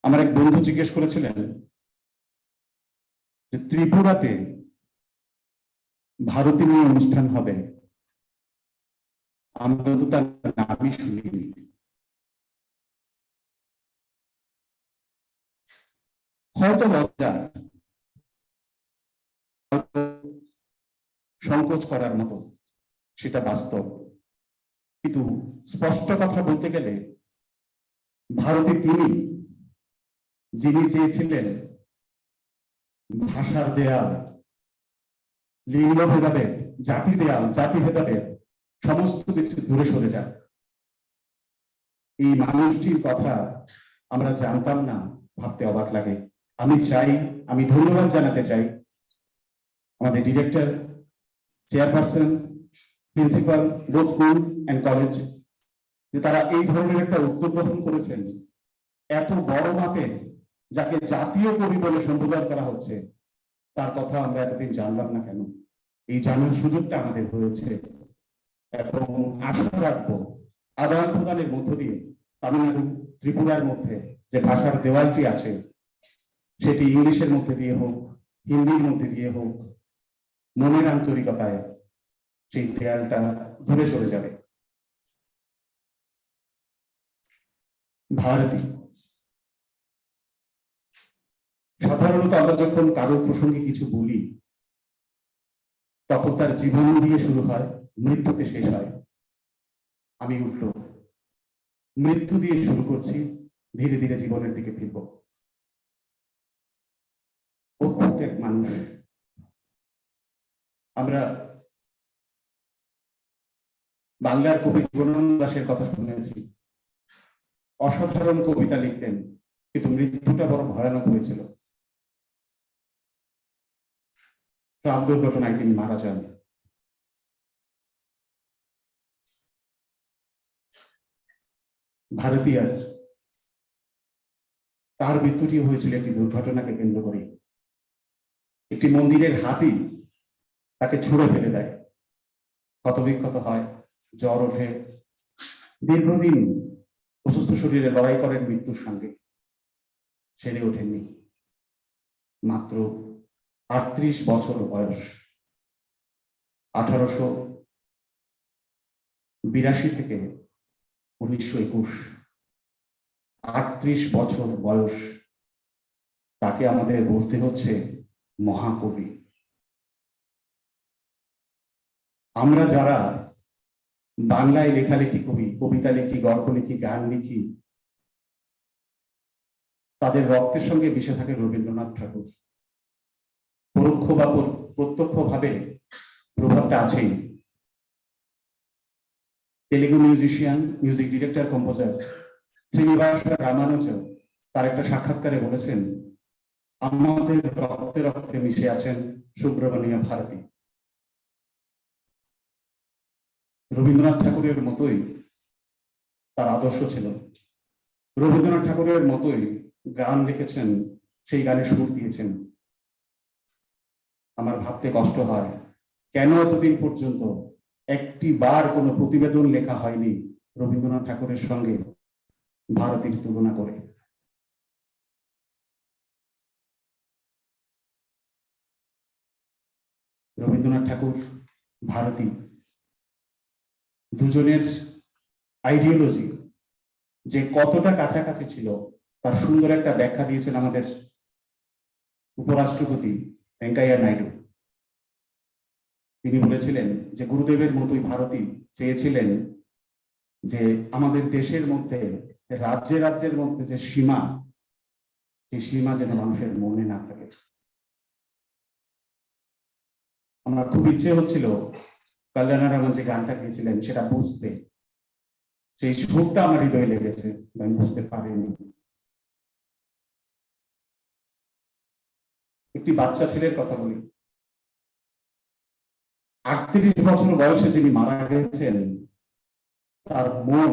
[SPEAKER 9] আমার এক বন্ধু জিজ্ঞেস করেছিলেন যে ত্রিপুরাতে ভারতী নিয়ে অনুষ্ঠান হবে, আমরা তো তার নামই শুনিনি। হয়তো লজ্জা, সংকোচ করার মতো, সেটা বাস্তব। কিন্তু স্পষ্ট কথা বলতে গেলে ভারতে তিনি যিনি চেয়েছিলেন ভাষার দেয়াল, লিঙ্গ ভেদাভেদ, জাতি দেয়াল, জাতি ভেদাভেদ সমস্ত কিছু দূরে সরে যাক, এই মানুষটির কথা আমরা জানতাম না, ভাবতে অবাক লাগে। আমি ধন্যবাদ জানাতে চাই আমাদের director, chairperson, principal, both school and college, যে তারা এই ধরনের একটা উদ্যোগ গ্রহণ করেছেন। এত বড় মাপের যাকে জাতীয় কবি বলে সম্বোধন করা হচ্ছে, তার কথা আমরা এতদিন জানলাম না কেন? এই জানার সুযোগটা আমাদের হয়েছে এবং আশা রাখবো আদান প্রদানের মধ্য দিয়ে তামিলনাড়ু, ত্রিপুরার মধ্যে যে ভাষার দেওয়ালটি আছে, সেটি ইংলিশের মধ্যে দিয়ে হোক, হিন্দির মধ্যে দিয়ে হোক, মনের আন্তরিকতায় সেই দেয়ালটা দূরে সরে যাবে। ভারতী, সাধারণত আমরা যখন কারো প্রসঙ্গে কিছু বলি তখন তার জীবন দিয়ে শুরু হয়, মৃত্যুতে শেষ হয়। আমি উল্টো, মৃত্যু দিয়ে শুরু করছি, ধীরে ধীরে জীবনের দিকে ফিরব। অদ্ভুত এক মানুষ। আমরা বাংলার কবি জীবনানন্দ দাশের কথা শুনেছি, অসাধারণ কবিতা লিখতেন, কিন্তু মৃত্যুটা বড় ভয়ানক হয়েছিল। ট্রাম দুর্ঘটনায় তিনি মারা যান। ভারতীয়, তার মৃত্যুটি হয়েছিল একটি দুর্ঘটনাকে কেন্দ্র করে। একটি মন্দিরের হাতি তাকে ছুঁড়ে ফেলে দেয়, ক্ষতবিক্ষত হয়, জ্বর ওঠে, দীর্ঘদিন অসুস্থ শরীরে লড়াই করেন মৃত্যুর সঙ্গে, সেরে ওঠেননি। মাত্র 38 বছর বয়স, 1882 থেকে 1921, 38 বছর বয়স। তাকে আমাদের বলতে হচ্ছে মহাকবি। আমরা যারা বাংলায় লেখালেখি করি, কবিতা লিখি, গল্প লিখি, গান লিখি, তাদের রক্তের সঙ্গে মিশে থাকে রবীন্দ্রনাথ ঠাকুর। পরোক্ষ বা প্রত্যক্ষ ভাবে প্রভাবটা আছেই। Telugu musician, music director, composer Srinivas Ramanujan তার একটা সাক্ষাৎকারে বলেছেন, আমাদের রক্তে রক্তে মিশে আছেন সুব্রমণিয়া ভারতী। রবীন্দ্রনাথ ঠাকুরের মতোই তার আদর্শ ছিল। রবীন্দ্রনাথ ঠাকুরের মতোই গান লিখেছেন, সেই গানে সুর দিয়েছেন। আমার ভাবতে কষ্ট হয়, কেন এতদিন পর্যন্ত একটি বার কোনো প্রতিবেদন লেখা হয়নি রবীন্দ্রনাথ ঠাকুরের সঙ্গে ভারতীর তুলনা করে। রবীন্দ্রনাথ ঠাকুর, ভারতী দুজনের আইডিওলজি যে কতটা কাছাকাছি ছিল তার সুন্দর একটা ব্যাখ্যা দিয়েছেন আমাদের উপরাষ্ট্রপতি ভেঙ্কাইয়া নাইডু। তিনি বলেছিলেন যে গুরুদেবের মতোই ভারতী চেয়েছিলেন যে আমাদের দেশের মধ্যে, রাজ্যে রাজ্যের মধ্যে যে সীমা, সেই সীমা যেন মানুষের মনে না থাকে। আমার খুব ইচ্ছে হচ্ছিল কল্যাণারামন যে গানটা গেয়েছিলেন সেটা বুঝতে, সেই সুরটা আমার হৃদয়ে লেগেছে, আমি বুঝতে পারিনি। একটি বাচ্চা ছেলের কথা বলি। 38 বছর বয়সে যিনি মারা গেছেন, তার মন,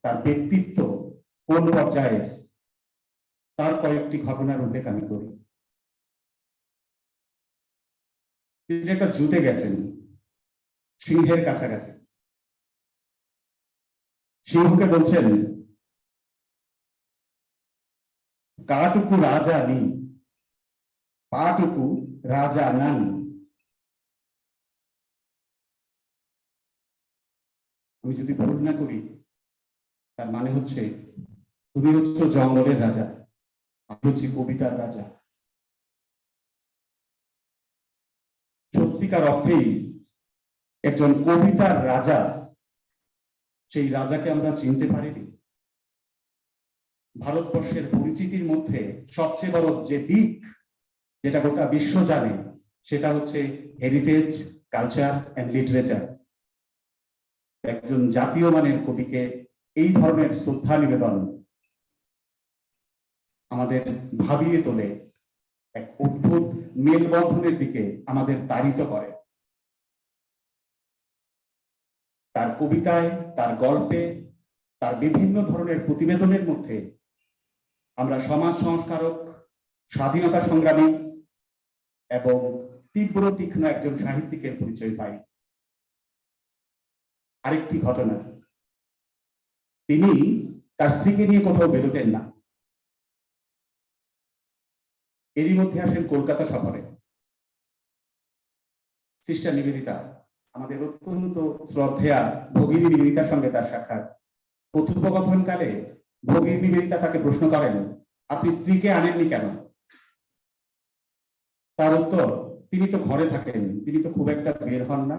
[SPEAKER 9] তার ব্যক্তিত্ব কোন পর্যায়ে, তার কয়েকটি ঘটনার উল্লেখ আমি করি। তিনি একটা জুতে গেছেন সিংহের কাছাকাছি, সিংহকে বলছেন, কাটুকু রাজা নি, পাটুকু রাজা নান। আমি যদি ভুল না করি, তার মানে হচ্ছে, তুমি হচ্ছে জঙ্গলের রাজা, আমি হচ্ছি কবিতার রাজা। সত্যিকার অর্থেই একজন কবিতার রাজা, সেই রাজাকে আমরা চিনতে পারিনি। ভারতবর্ষের পরিচিতির মধ্যে সবচেয়ে বড় যে দিক, যেটা গোটা বিশ্ব জানে, সেটা হচ্ছে হেরিটেজ, কালচার এন্ড লিটারেচার। একজন জাতীয় মানের কবিকে এই ধরনের শ্রদ্ধা নিবেদন আমাদের ভাবিয়ে তোলে, এক অদ্ভুত মেলবন্ধনের দিকে আমাদের তাড়িত করে। তার কবিতায়, তার গল্পে, তার বিভিন্ন ধরনের প্রতিবেদনের মধ্যে আমরা সমাজ সংস্কারক, স্বাধীনতা সংগ্রামী এবং তীব্র তীক্ষ্ণ একজন সাহিত্যিকের পরিচয় পাই। আরেকটি ঘটনা, তিনি তার স্ত্রীকে নিয়ে কোথাও বেরোতেন না। এরই মধ্যে আসেন কলকাতা শহরে। সিস্টার নিবেদিতা, আমাদের অত্যন্ত শ্রদ্ধেয়া ভগিনী নিবেদিতার সঙ্গে তার সাক্ষাৎ। কথোপকথনকালে ভগিনী নিবেদিতা তাকে প্রশ্ন করেন, আপনি স্ত্রীকে আনেননি কেন? তার উত্তর, তিনি তো ঘরে থাকেন, তিনি তো খুব একটা বের হন না,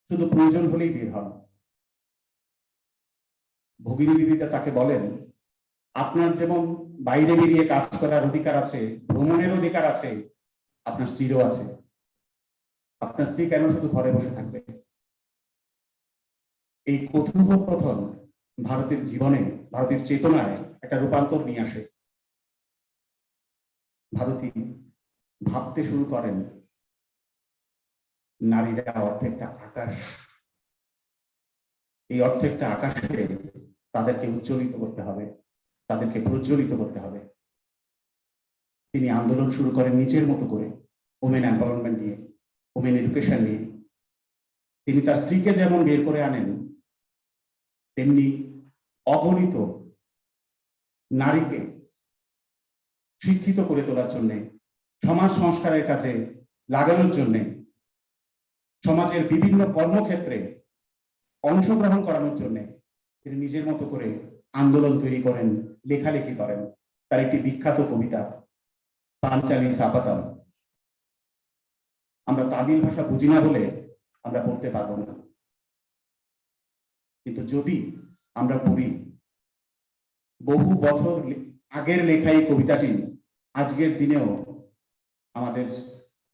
[SPEAKER 9] শুধু প্রয়োজন হলেই বের হন। ভগিনী নিবেদিতা তাকে বলেন, আপনার যেমন বাইরে বেরিয়ে কাজ করার অধিকার আছে, ভ্রমণের অধিকার আছে, আপনার স্ত্রীরও আছে। আপনার স্ত্রী কেন শুধু ঘরে বসে থাকবে? এই কথোপকথন ভারতের জীবনে, ভারতের চেতনায় একটা রূপান্তর নিয়ে আসে। ভারতী ভাবতে শুরু করেন, নারীরা অর্ধেকটা আকাশ, এই অর্ধেকটা আকাশে তাদেরকে উজ্জ্বলিত করতে হবে, তাদেরকে প্রজ্বলিত করতে হবে। তিনি আন্দোলন শুরু করেন নিজের মতো করে, ওমেন এম্পাওয়ারমেন্ট নিয়ে, ওমেন এডুকেশন নিয়ে। তিনি তার স্ত্রীকে যেমন বের করে আনেন, তেমনি অগণিত নারীকে শিক্ষিত করে তোলার জন্য, সমাজ সংস্কারের কাজে লাগানোর জন্য, সমাজের বিভিন্ন কর্মক্ষেত্রে অংশগ্রহণ করানোর জন্য তিনি নিজের মতো করে আন্দোলন তৈরি করেন, লেখালেখি করেন। তার একটি বিখ্যাত কবিতা পাঞ্চালী সাপাতাম, আমরা তামিল ভাষা বুঝি না বলে আমরা পড়তে পারবো না, কিন্তু যদি আমরা পড়ি, বহু বছর আগের লেখা এই কবিতাটি আজকের দিনেও আমাদের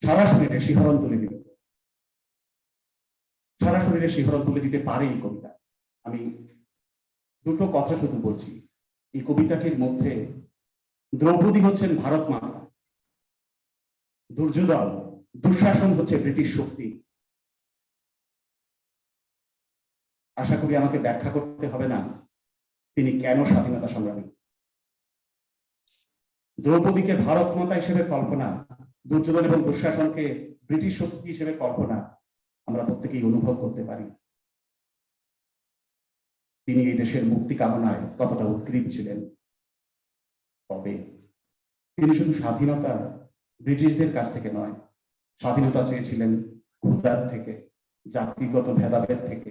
[SPEAKER 9] সারা শরীরে শিহরণ তুলে দিবে, সারা শরীরে শিহরণ তুলে দিতে পারে এই কবিতা। আমি দুটো কথা শুধু বলছি। এই কবিতাটির মধ্যে দ্রৌপদী হচ্ছেন ভারত মাতা, দুর্যোধন, দুঃশাসন হচ্ছে ব্রিটিশ শক্তি। আশা করি আমাকে ব্যাখ্যা করতে হবে না তিনি কেন স্বাধীনতা সংগ্রামী। দ্রৌপদীকে ভারত মাতা হিসেবে কল্পনা, দুর্যোধন এবং দুঃশাসনকে ব্রিটিশ শক্তি হিসেবে কল্পনা আমরা প্রত্যেকেই অনুভব করতে পারি। তিনি এই দেশের মুক্তি কামনায় কতটা উদ্গ্রীব ছিলেন। তবে তিনি শুধু স্বাধীনতা ব্রিটিশদের কাছ থেকে নয়, স্বাধীনতা চেয়েছিলেন ক্ষুধার থেকে, জাতিগত ভেদাভেদ থেকে।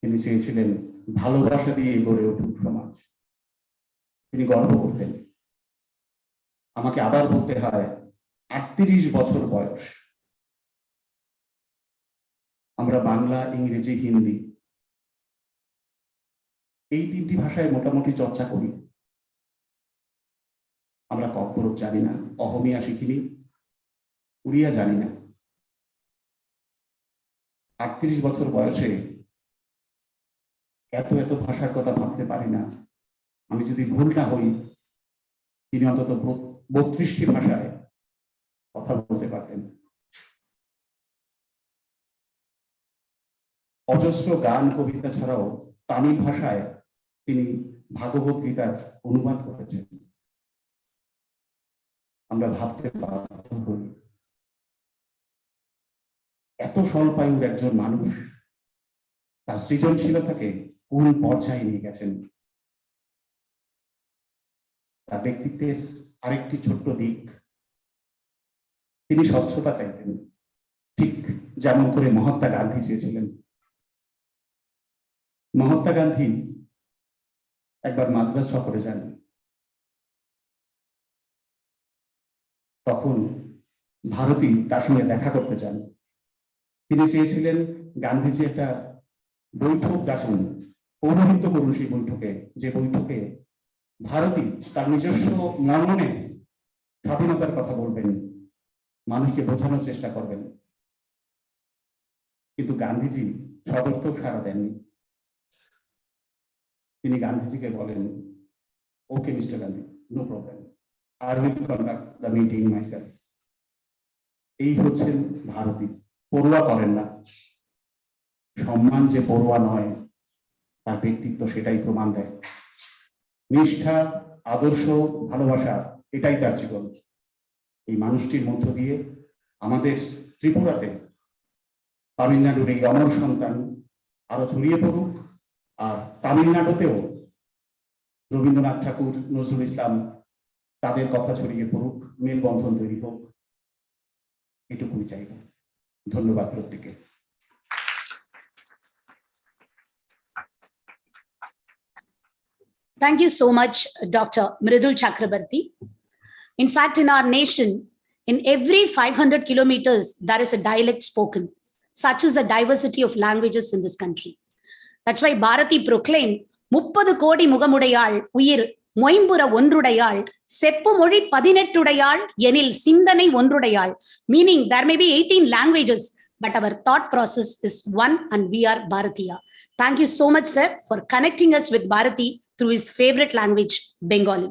[SPEAKER 9] তিনি চেয়েছিলেন ভালোবাসা দিয়ে গড়ে উঠুক সমাজ। তিনি গর্ব করতেন। আমাকে আবার বলতে হয়, 38 বছর বয়স। আমরা বাংলা, ইংরেজি, হিন্দি এই তিনটি ভাষায় মোটামুটি চর্চা করি। আমরা ককবরক জানি না, অহমিয়া শিখিনি, উড়িয়া জানি না। 38 বছর বয়সে এত এত ভাষার কথা ভাবতে পারি না। আমি যদি ভুল না হই, তিনি অন্তত 32টি ভাষায় কথা বলতে পারতেন। অজস্র গান কবিতা ছাড়াও তামিল ভাষায় তিনি ভাগবত গীতার অনুবাদ করেছেন। আমরা ভাবতে বাধ্য হই এত স্বল্পায়ুর একজন মানুষ তার সৃজনশীলতাকে কোন পর্যায়ে নিয়ে গেছেন। তার ব্যক্তিত্বের আরেকটি ছোট্ট দিক, তিনি স্বচ্ছতা চাইতেন, ঠিক যেমন করে মহাত্মা গান্ধী চেয়েছিলেন। মহাত্মা গান্ধী একবার মাদ্রাজ সফরে যান, তখন ভারতী তার সঙ্গে দেখা করতে চান। তিনি চেয়েছিলেন গান্ধীজি একটা বৈঠক ডাকুন, পৌরোহিত্য করুন সেই বৈঠকে, যে বৈঠকে ভারতী তার নিজস্ব মননে স্বাধীনতার কথা বলবেন, মানুষকে বোঝানোর চেষ্টা করবেন। কিন্তু গান্ধীজি সদর্থক সাড়া দেননি। তিনি গান্ধীজিকে বলেন, okay mister Gandhi, no problem, I will conduct the meeting myself. এই হচ্ছেন ভারতী, পড়ুয়া করেন না। সম্মান যে পড়ুয়া নয়, তার ব্যক্তিত্ব সেটাই প্রমাণ দেয়। নিষ্ঠা, আদর্শ, ভালোবাসা, এটাই তার জীবন। এই মানুষটির মধ্য দিয়ে আমাদের ত্রিপুরাতে তামিলনাড়ুর এই অমর সন্তান আরো ছড়িয়ে পড়ুক, আর তামিলনাড়ুতেও রবীন্দ্রনাথ ঠাকুর, নজরুল ইসলাম, তাদের কথা ছড়িয়ে পড়ুক, মেলবন্ধন তৈরি হোক, এটুকুই চাইব। ধন্যবাদ প্রত্যেকে।
[SPEAKER 1] Thank you so much, Dr. Mridul Chakrabarti. In fact, in our nation, in every 500 kilometers, there is a dialect spoken. Such is the diversity of languages in this country. That's why Bharathi proclaimed, 30 கோடி முகமுடையாள் உயிர் மொயம்புற ஒன்றுடையாள் செப்பு மொழி 18 எனில் சிந்தனை ஒன்றுடையாள். Meaning there may be 18 languages, but our thought process is one, and we are Bharatiya. Thank you so much, sir, for connecting us with Bharathi through his favorite language, Bengali.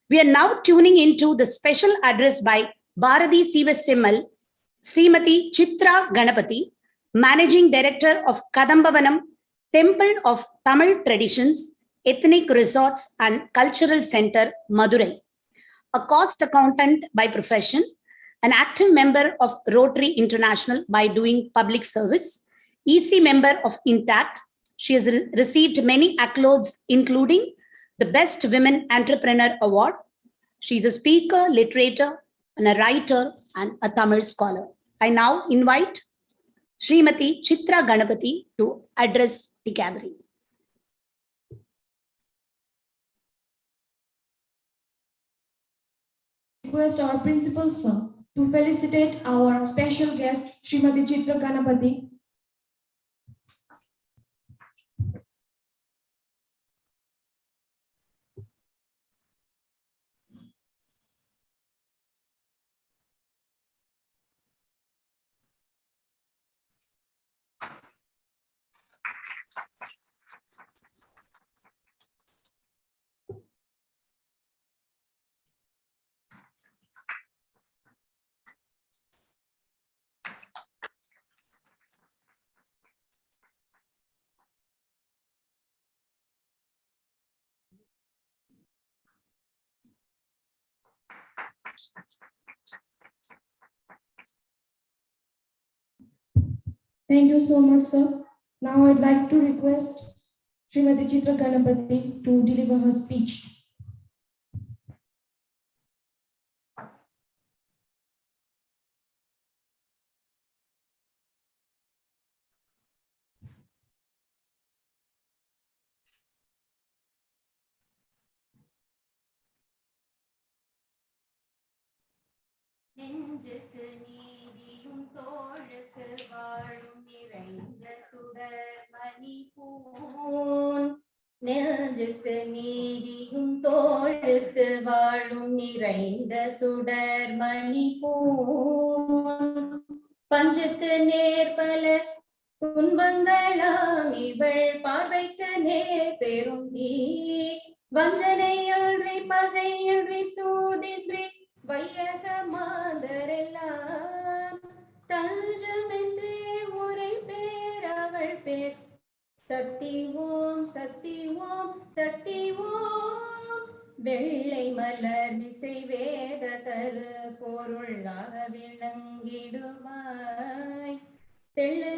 [SPEAKER 1] We are now tuning into the special address by Bharati Sivasimmal, Srimati Chitra Ganapati, Managing Director of Kadambavanam, Temple of Tamil Traditions, Ethnic Resorts and Cultural Center, Madurai. A cost accountant by profession, an active member of Rotary International by doing public service, EC member of Intact. She has received many accolades, including the Best Women Entrepreneur Award. She is a speaker, literator, and a writer, and a Tamil scholar. I now invite Srimati Chitra Ganapati to address the gathering.
[SPEAKER 10] Request our principal sir to felicitate our special guest, Srimati Chitra Ganapati. Thank you so much, sir. Now I'd like to request Srimati Chitra Ganapati to deliver her speech.
[SPEAKER 11] நெஞ்சுக்கு நீதியும் தோளுக்கு வாழும் நிறைந்த சுடர் மணி பூன். நெஞ்சுக்கு நீதியும் தோளுக்கு வாழும் நிறைந்த சுடர் மணி பூன். பஞ்சுக்கு நேர்பல துன்பங்களாம் இவள் பார்வைக்கு நேர் பெரும் தீ. வஞ்சனையொன்றி பகையொன்றி சூதின்றி வையக மாந்தரெல்லாம் தஞ்சமென்றே உரை பேர் அவள் பேர் சக்தி ஓம் சக்தி ஓம் சக்தி ஓம். வெள்ளை மலர் மிசை வேத தரு பொருளாக விளங்கிடுவாய். தெள்ளு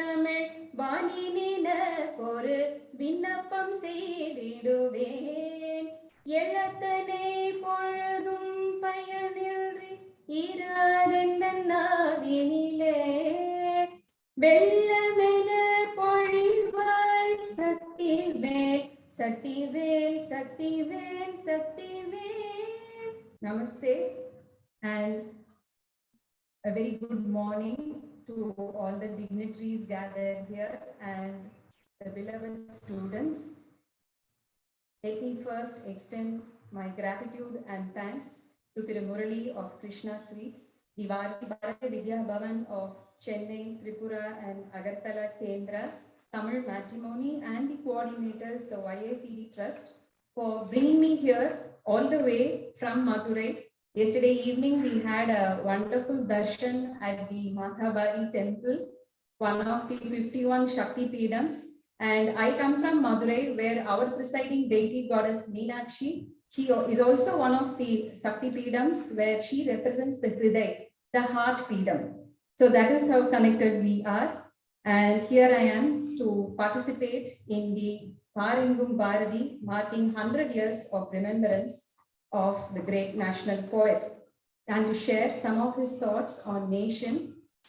[SPEAKER 11] தமிழ் வாணின ஒரு விண்ணப்பம் செய்திடுவேன். எழத்தனை பொழுதும் பயனின்றி இராதெந்த நாவினிலே வெள்ளமென பொழிவாய். Sakthivel Sakthivel Sakthivel Sakthivel. Namaste and a very good morning to all the dignitaries gathered here and the beloved students. Let me first extend my gratitude and thanks to Sri Murali of Krishna Sweets, the Bharathamengum Bhavan of Chennai, Tripura and Agartala Kendras, Tamil Matrimony and the coordinators, the YACD Trust, for bringing me here all the way from Madurai. Yesterday evening, we had a wonderful darshan at the Mahadeva temple, one of the 51 Shakti Peedams. And I come from Madurai, where our presiding deity goddess Meenakshi, she is also one of the Shakti Peedams, where she represents the Hriday, the heart Peedam. So that is how connected we are. And here I am to participate in the Bharathamengum Bharati, marking 100 years of remembrance of the great national poet, and to share some of his thoughts on nation,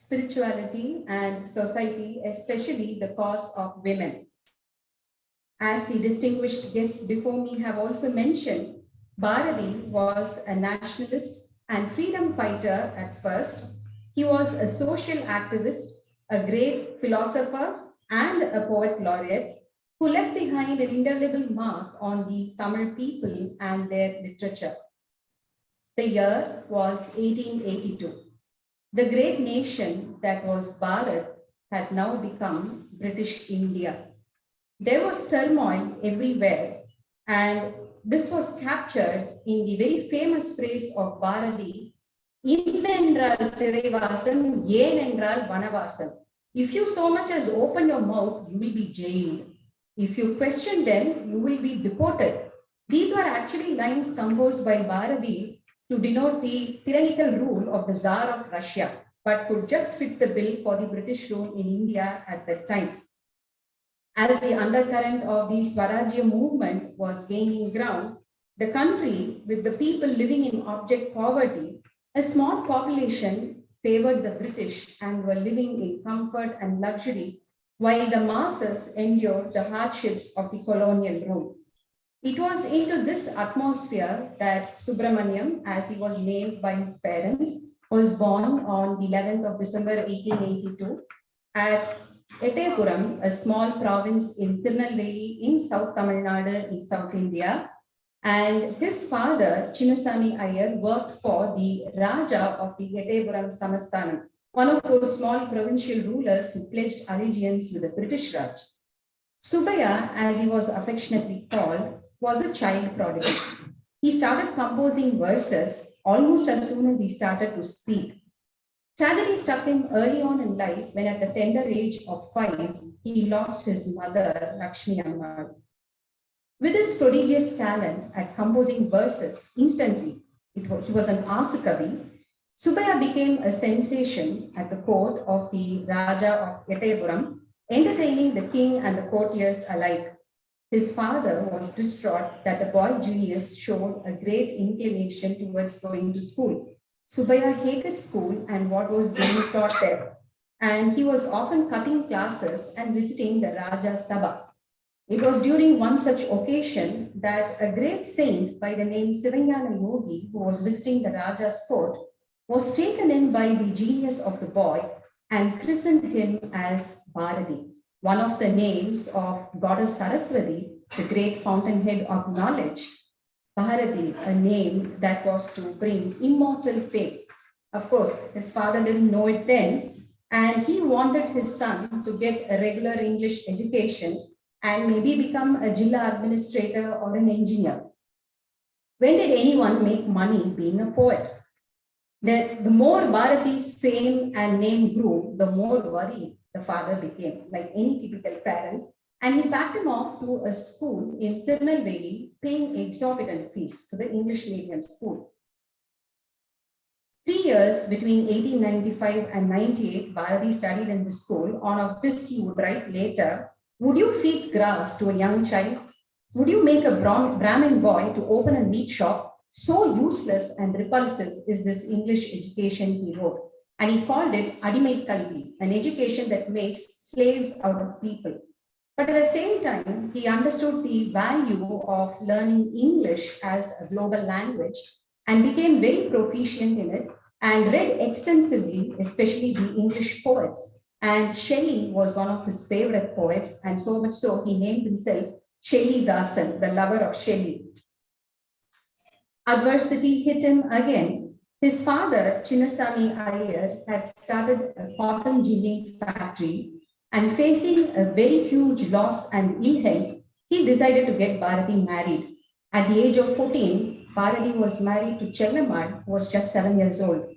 [SPEAKER 11] spirituality and society, especially the cause of women. As the distinguished guests before me have also mentioned, Bharati was a nationalist and freedom fighter at first. He was a social activist, a great philosopher and a poet laureate who left behind an indelible mark on the Tamil people and their literature. The year was 1882. The great nation that was Bharat had now become British India. There was turmoil everywhere, and this was captured in the very famous phrase of Bharati, "Innendral Sirivasam, Yenendral Vanavasam." If you so much as open your mouth, you will be jailed. If you question them, you will be deported. These were actually lines composed by Bharati to denote the tyrannical rule of the Tsar of Russia, but could just fit the bill for the British rule in India at that time. As the undercurrent of the Swarajya movement was gaining ground, the country, with the people living in abject poverty, a small population favored the British and were living in comfort and luxury, while the masses endured the hardships of the colonial rule. It was into this atmosphere that Subramaniam, as he was named by his parents, was born on the 11th of December 1882 at Etepuram, a small province in Tirunelveli in South Tamil Nadu in South India. And his father, Chinnasamy Iyer, worked for the Raja of the Etepuram Samasthanam, one of those small provincial rulers who pledged allegiance to the British Raj. Subaya, as he was affectionately called, was a child prodigy. He started composing verses almost as soon as he started to speak. Tragedy struck him early on in life when at the tender age of 5, he lost his mother, Lakshmi Amma. With his prodigious talent at composing verses instantly, he was an Asakavi, Subaya became a sensation at the court of the Raja of Etepuram, entertaining the king and the courtiers alike. His father was distraught that the boy genius showed a great inclination towards going to school. Subaya hated school and what was being taught there, and he was often cutting classes and visiting the Raja Sabha. It was during one such occasion that a great saint by the name Sivanyana Yogi, who was visiting the Raja's court, was taken in by the genius of the boy and christened him as Bharati, one of the names of goddess Saraswati, the great fountainhead of knowledge. Bharati, a name that was to bring immortal fame. Of course, his father didn't know it then, and he wanted his son to get a regular English education and maybe become a Jilla administrator or an engineer. When did anyone make money being a poet? The more Bharati's fame and name grew, the more worried the father became. Like any typical parent, and he packed him off to a school in Tirunelveli, paying exorbitant fees to the English medium school. 3 years between 1895 and 98, Bharati studied in the school. On this he would write later, would you feed grass to a young child? Would you make a Brahmin boy to open a meat shop? So useless and repulsive is this English education, he wrote. And he called it Adimai Kalvi, an education that makes slaves out of people. But at the same time, he understood the value of learning English as a global language and became very proficient in it and read extensively, especially the English poets. And Shelley was one of his favorite poets, and so much so he named himself Shelley Dasan, the lover of Shelley. Adversity hit him again. His father, Chinnasamy Iyer, had started a cotton ginning factory, and facing a very huge loss and ill health, he decided to get Bharati married. At the age of 14, Bharati was married to Chellammai, who was just 7 years old.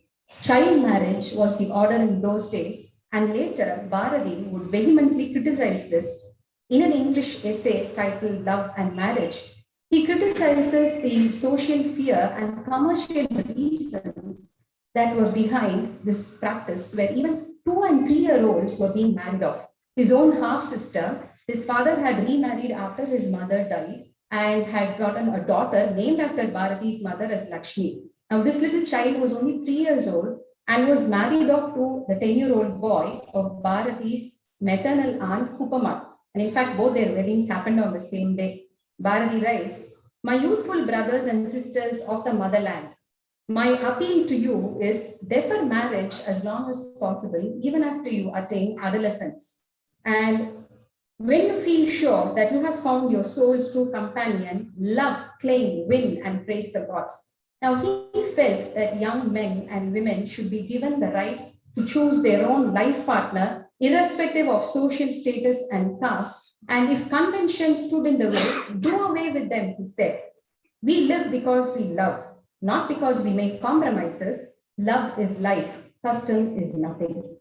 [SPEAKER 11] Child marriage was the order in those days, and later Bharati would vehemently criticize this. In an English essay titled Love and Marriage, he criticizes the social fear and commercial reasons that were behind this practice, where even 2- and 3-year-olds were being married off. His own half-sister, his father had remarried after his mother died and had gotten a daughter named after Bharati's mother as Lakshmi. Now, this little child was only 3 years old and was married off to the 10-year-old boy of Bharati's maternal aunt, Kupamma. And in fact, both their weddings happened on the same day. Bharati writes, my youthful brothers and sisters of the motherland, my appeal to you is defer marriage as long as possible, even after you attain adolescence. And when you feel sure that you have found your soul's true companion, love, claim, win, and praise the gods. Now, he felt that young men and women should be given the right to choose their own life partner, irrespective of social status and caste. And if convention stood in the way, do away with them, he said. We live because we love, not because we make compromises. Love is life, custom is nothing.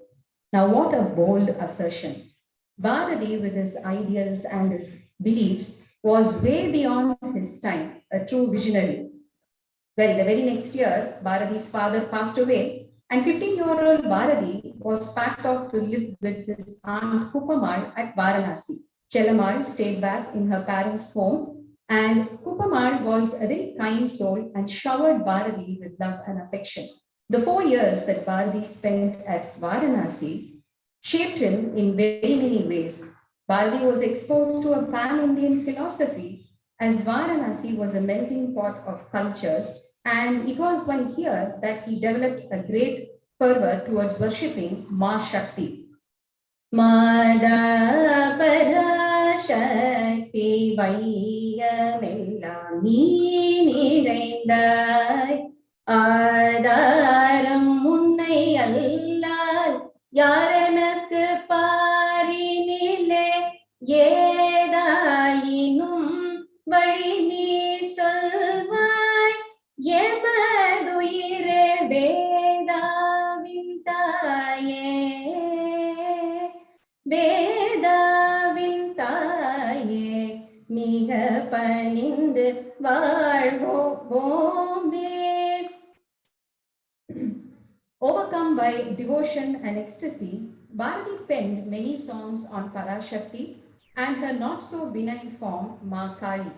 [SPEAKER 11] Now, what a bold assertion. Bharati, with his ideals and his beliefs, was way beyond his time, a true visionary. Well, the very next year, Bharati's father passed away, and 15-year-old Bharati was packed off to live with his aunt Kupamma at Varanasi. Chellammai stayed back in her parents' home, and Kupamma was a very kind soul and showered Bharati with love and affection. The 4 years that Bharati spent at Varanasi shaped him in very many ways. Bharati was exposed to a pan-Indian philosophy, as Varanasi was a melting pot of cultures, and it was while here that he developed a great fervor towards worshipping Ma Shakti. Mada Parashakti Vaiyamella Nee Niraindai Adaram Unnai Allal Yaremakku Parinile Yedayinum Vali Nee Solvai Yemaduire Vedavin Taye Vedavin Taye Miga Panindu Valvombhe. Overcome by devotion and ecstasy, Bharati penned many songs on Parashakti and her not so benign form, Ma Kali.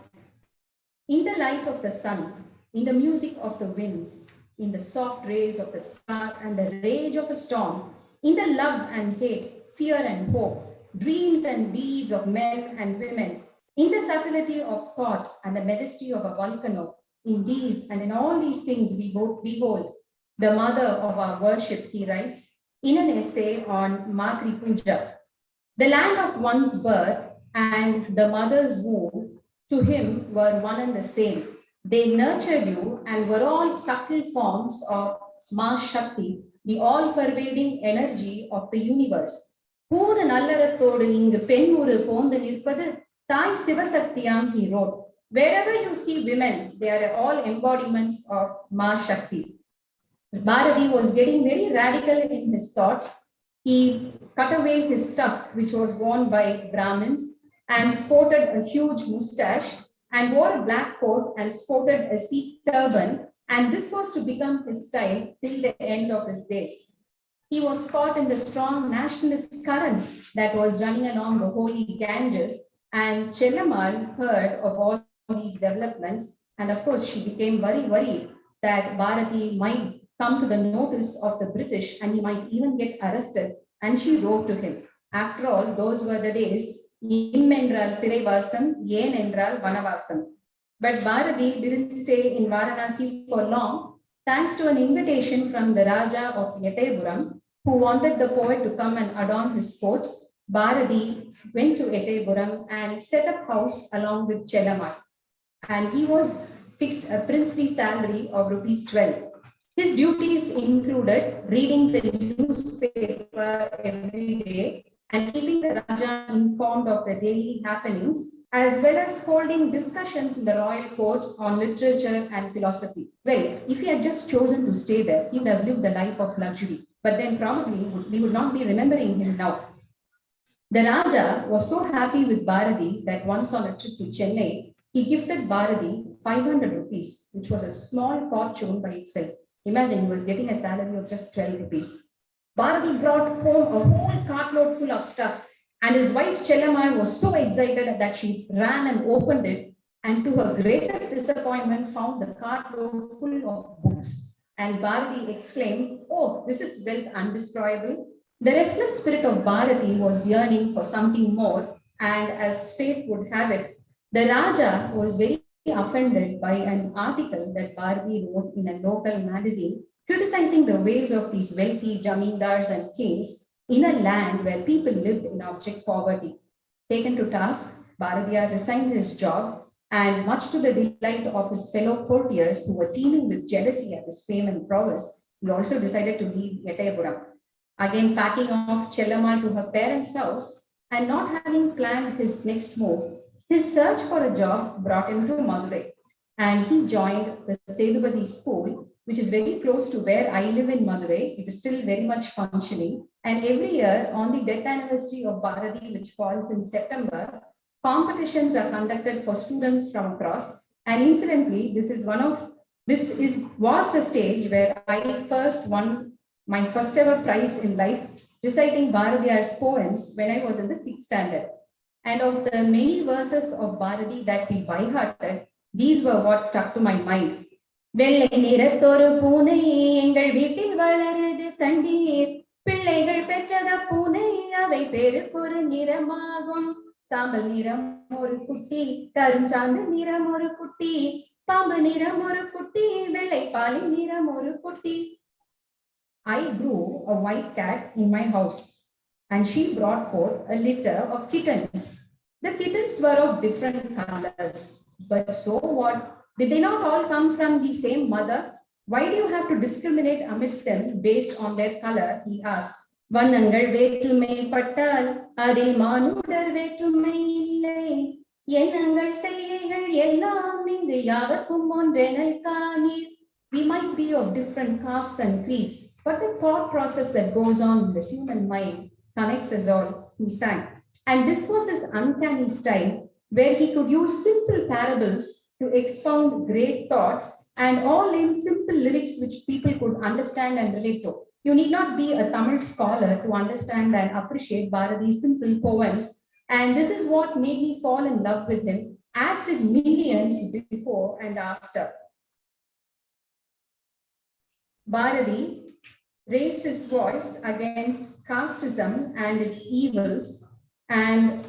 [SPEAKER 11] In the light of the sun, in the music of the winds, in the soft rays of the star and the rage of a storm, in the love and hate, fear and hope, dreams and deeds of men and women, in the subtlety of thought and the majesty of a volcano, in these and in all these things we both behold the mother of our worship, he writes in an essay on Matri Puja. The land of one's birth and the mother's womb to him were one and the same. They nurtured you and were all subtle forms of Ma Shakti, the all-pervading energy of the universe. Poor Nallarathodu ingu pen oru pondu nirpadu Thai Sivasaktiyam, he wrote. Wherever you see women, they are all embodiments of Ma Shakti. Bharati was getting very radical in his thoughts. He cut away his stuff, which was worn by Brahmins, and sported a huge moustache and wore a black coat and sported a Sikh turban, and this was to become his style till the end of his days. He was caught in the strong nationalist current that was running along the holy Ganges, and Chellammar heard of all these developments, and of course she became very worried that Bharathi might come to the notice of the British and he might even get arrested, and she wrote to him. After all, those were the days, Im Endral Siraivasan, Yen Endral Vanavasan. But Bharathi didn't stay in Varanasi for long, thanks to an invitation from the Raja of Yetaipuram, who wanted the poet to come and adorn his court. Bharathi went to Yetaipuram and set up house along with Chellammar, and he was fixed a princely salary of ₹12. His duties included reading the newspaper every day and keeping the Raja informed of the daily happenings, as well as holding discussions in the royal court on literature and philosophy. Well, if he had just chosen to stay there, he would have lived a life of luxury, but then probably we would not be remembering him now. The Raja was so happy with Bharathi that once on a trip to Chennai, he gifted Bharathi 500 rupees, which was a small fortune by itself. Imagine, he was getting a salary of just 12 rupees. Bharathi brought home a whole cartload full of stuff, and his wife Chellammar was so excited that she ran and opened it, and to her greatest disappointment found the cartload full of books. And Bharathi exclaimed, "Oh, this is wealth undestroyable." The restless spirit of Bharathi was yearning for something more, and as fate would have it, the Raja was very offended by an article that Bharathi wrote in a local magazine criticizing the ways of these wealthy jamindars and kings in a land where people lived in abject poverty. Taken to task, Bharathi resigned his job, and much to the delight of his fellow courtiers who were teeming with jealousy at his fame and prowess, he also decided to leave Yetaipuram. Again, packing off Chellammar to her parents' house and not having planned his next move, his search for a job brought him to Madurai, and he joined the Sedupati school, which is very close to where I live in Madurai. It is still very much functioning. And every year, on the death anniversary of Bharathi, which falls in September, competitions are conducted for students from across. And incidentally, was the stage where I first won my first ever prize in life, reciting Bharathi's poems when I was in the 6th standard. And of the many verses of Bharathi that we by-hearted, these were what stuck to my mind. வெள்ளை நிறத்தொரு பூனை எங்கள் வீட்டில் வளருது கண்டீர், பிள்ளைகள் பெற்றத பூனை அவை பெருக்கொரு நிறமாகும், சாம்பல் நிறம் ஒரு குட்டி, கருஞ்சாந்து நிறம் ஒரு குட்டி, பாம்பு நிறம் ஒரு குட்டி, வெள்ளை பாலின் நிறம் ஒரு குட்டி. I grew a white cat in my house, and she brought forth a litter of kittens. The kittens were of different colors, but so what? Did they not all come from the same mother? Why do you have to discriminate amidst them based on their color? He asked. வண்ணங்கள் வேற்றுமை பட்டால் அதில் மானுடர் வேற்றுமை இல்லை, எண்ணங்கள் செய்கைகள் எல்லாம் இங்கு யாவர்க்கும் ஒன்றெனல் காணீர். We might be of different castes and creeds, but the thought process that goes on in the human mind connects us all, he sang. And this was his uncanny style, where he could use simple parables to expound great thoughts, and all in simple lyrics which people could understand and relate to. You need not be a Tamil scholar to understand and appreciate Bharati's simple poems. And this is what made me fall in love with him, as did millions before and after. Bharati raised his voice against casteism and its evils, and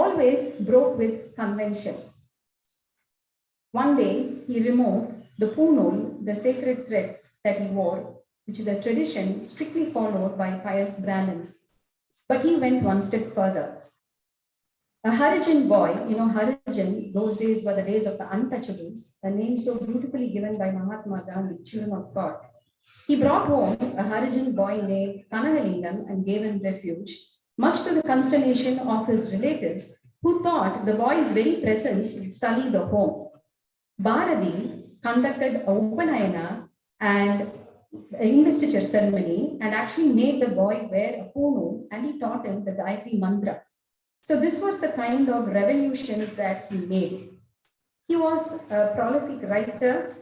[SPEAKER 11] always broke with convention. One day, he removed the punul, the sacred thread that he wore, which is a tradition strictly followed by pious Brahmins. But he went one step further. A Harijan boy, Harijan, those days were the days of the untouchables, a name so beautifully given by Mahatma Gandhi, children of God. He brought home a Harijan boy named Kanagalingam and gave him refuge, much to the consternation of his relatives, who thought the boy's very presence would sully the home. Bharati conducted Upanayana and investiture ceremony and actually made the boy wear a ponu, and he taught him the Gayatri mantra. So this was the kind of revolutions that he made. He was a prolific writer,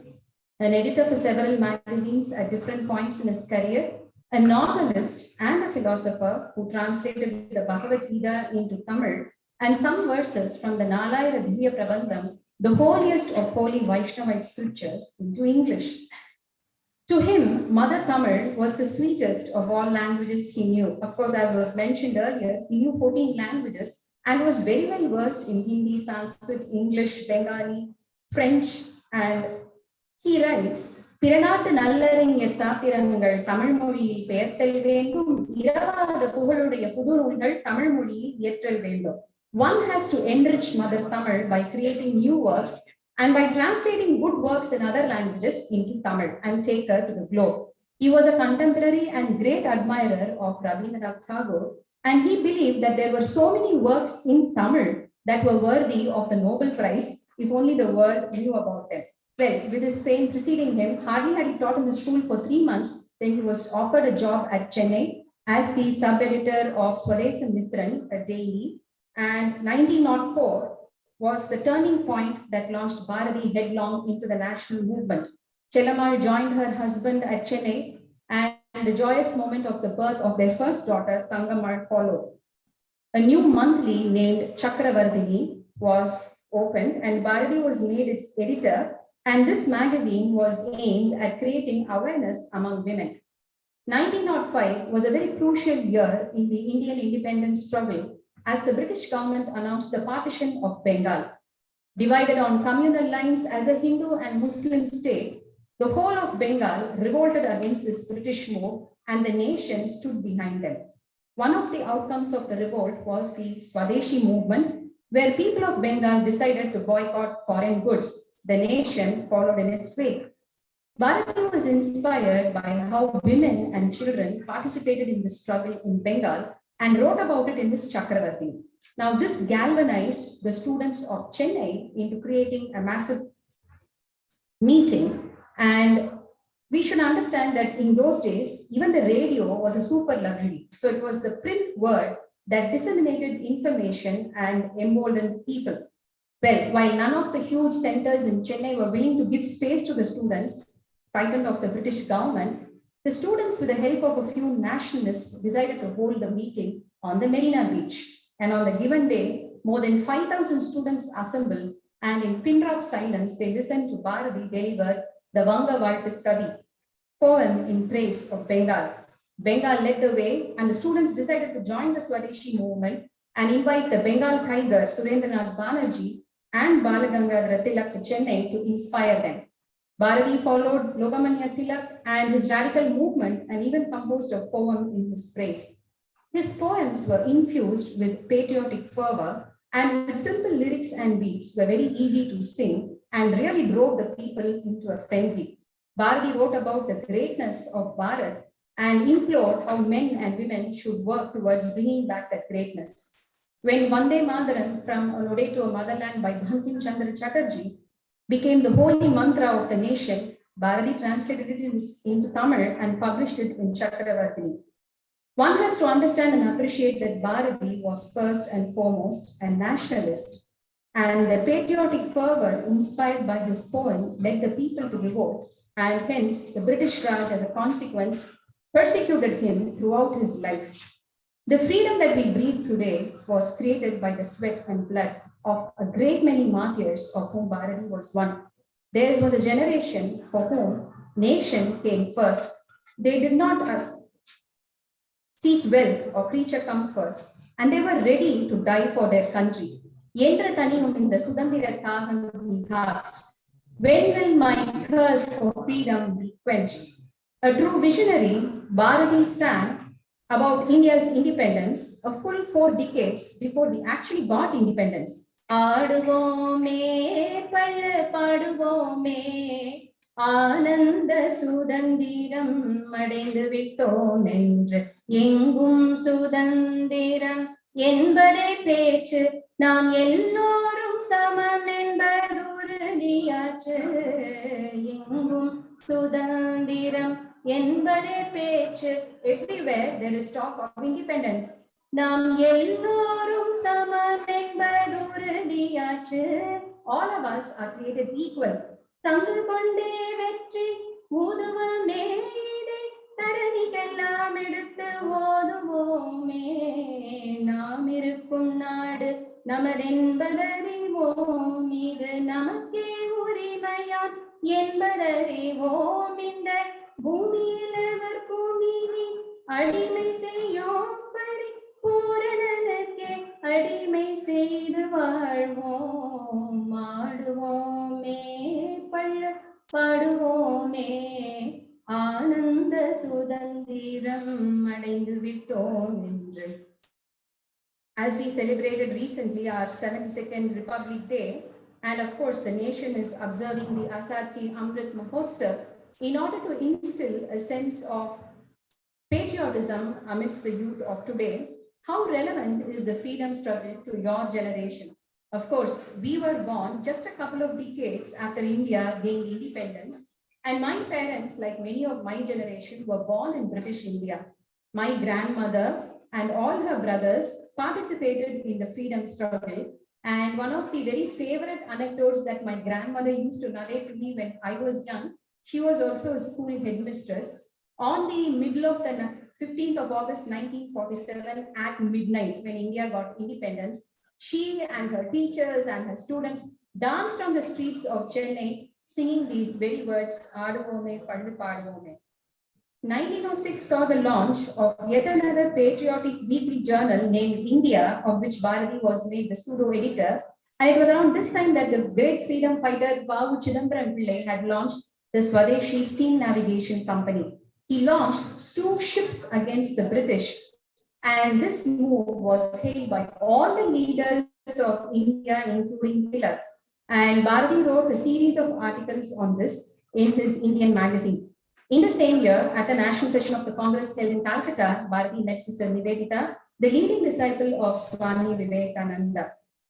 [SPEAKER 11] an editor for several magazines at different points in his career, a novelist and a philosopher who translated the Bhagavad Gita into Tamil and some verses from the Nalayana Divya Prabandham, the holiest of holy Vaishnavite scriptures, into English. To him, Mother Tamil was the sweetest of all languages he knew. Of course, as was mentioned earlier, he knew 14 languages and was very well versed in Hindi, Sanskrit, English, Bengali, French, and he writes, Piranattu nallarinya saatirangal Tamil mozhiyil peyarthal vendum, iravada pugaluடைய புது நூல்கள் Tamil மொழியில் இயற்றல் வேண்டும். One has to enrich Mother Tamil by creating new works and by translating good works in other languages into Tamil and take her to the globe. He was a contemporary and great admirer of Rabindranath Tagore, and he believed that there were so many works in Tamil that were worthy of the Nobel Prize if only the world knew about them. Well, with his fame preceding him, hardly had he taught in the school for 3 months, then he was offered a job at Chennai as the sub-editor of Swadesamitran, a daily, and 1904 was the turning point that launched Bharati headlong into the national movement. Chellammai joined her husband at Chennai, and the joyous moment of the birth of their first daughter, Thangammal, followed. A new monthly named Chakravardhini was opened, and Bharati was made its editor, and this magazine was aimed at creating awareness among women. 1905 was a very crucial year in the Indian independence struggle as the British government announced the partition of Bengal. Divided on communal lines as a Hindu and Muslim state, the whole of Bengal revolted against this British move, and the nation stood behind them. One of the outcomes of the revolt was the Swadeshi movement, where people of Bengal decided to boycott foreign goods. The nation followed in its wake. Bharati was inspired by how women and children participated in the struggle in Bengal and wrote about it in this Chakravarti. Now, this galvanized the students of Chennai into creating a massive meeting. And we should understand that in those days, even the radio was a super luxury. So it was the print word that disseminated information and emboldened people. Well, while none of the huge centers in Chennai were willing to give space to the students, frightened of the British government, the students, with the help of a few nationalists, decided to hold the meeting on the Marina Beach. And on the given day, more than 5,000 students assembled, and in pin drop silence, they listened to Bharati deliver the Vanga Valtu Kavi, poem in praise of Bengal. Bengal led the way, and the students decided to join the Swadeshi movement and invite the Bengal tiger, Surendranath Banerjee, and Balagangadhara Tilak to Chennai to inspire them. Bharati followed Lokamanya Tilak and his radical movement and even composed a poem in his praise. His poems were infused with patriotic fervor, and with simple lyrics and beats were very easy to sing and really drove the people into a frenzy. Bharati wrote about the greatness of Bharat and implored how men and women should work towards bringing back that greatness. When Vande Mataram, from an Ode to a Motherland by Bankim Chandra Chatterjee, became the holy mantra of the nation, Bharati translated it into Tamil and published it in Chakravartini. One has to understand and appreciate that Bharati was first and foremost a nationalist, and the patriotic fervor inspired by his poem led the people to revolt, and hence the British Raj, as a consequence, persecuted him throughout his life. The freedom that we breathe today was created by the sweat and blood of a great many martyrs, of whom Bharati was one. Theirs was a generation for whom nation came first. They did not seek wealth or creature comforts, and they were ready to die for their country. When will my thirst for freedom be quenched? A true visionary, Bharati sang about India's independence a full 4 decades before we actually got independence. Aaduvome, paduvome, Ananda Sudandiram, Madendu Vittom Endru, Engum Sudandiram, Enbade Pechu, Nam Ellorum Samam Enbadoru உறுதியாச்சு எங்கும் சுதந்திரம் என்பதே பேச்சு. Everywhere there is talk of independence. நாம் எல்லோரும் சமம் என்பது உறுதியாச்சு. All of us are created equal. தங்கு கொண்டே வெற்றி ஊதுவமே, தரணிகெல்லாம் எடுத்து ஓதுவோமே. நாம் இருக்கும் நாடு நமதென்பதறிவோம், இது நமக்கே உரிமையான் என்பதறிவோம். இந்த பூமியில் எவர்க்கும் இனி அடிமை செய்யோம், பரிபூரணனுக்கே அடிமை செய்து வாழ்வோம். ஆடுவோமே பள்ள பாடுவோமே, ஆனந்த சுதந்திரம் அடைந்து விட்டோம் என்று. As we celebrated recently our 72nd Republic Day, and of course the nation is observing the Azad Ki Amrit Mahotsav, in order to instill a sense of patriotism amidst the youth of today, how relevant is the freedom struggle to your generation? Of course, we were born just a couple of decades after India gained independence, and my parents, like many of my generation, were born in British India. My grandmother and all her brothers participated in the freedom struggle. And one of the very favorite anecdotes that my grandmother used to narrate to me when I was young, she was also a school headmistress. On the middle of the 15th of August 1947 at midnight, when India got independence, she and her teachers and her students danced on the streets of Chennai singing these very words, Aduvome, Pandu Paduvome. 1906 saw the launch of yet another patriotic weekly journal named India, of which Bharathi was made the pseudo-editor. And it was around this time that the great freedom fighter Vavu Chidambaram Pillai had launched the Swadeshi Steam Navigation Company. He launched 2 ships against the British, and this move was hailed by all the leaders of India, including Tilak. And Bharathi wrote a series of articles on this in his Indian magazine. In the same year, at the national session of the Congress held in Calcutta, Bharathi met Sister Nivedita, the leading disciple of Swami Vivekananda,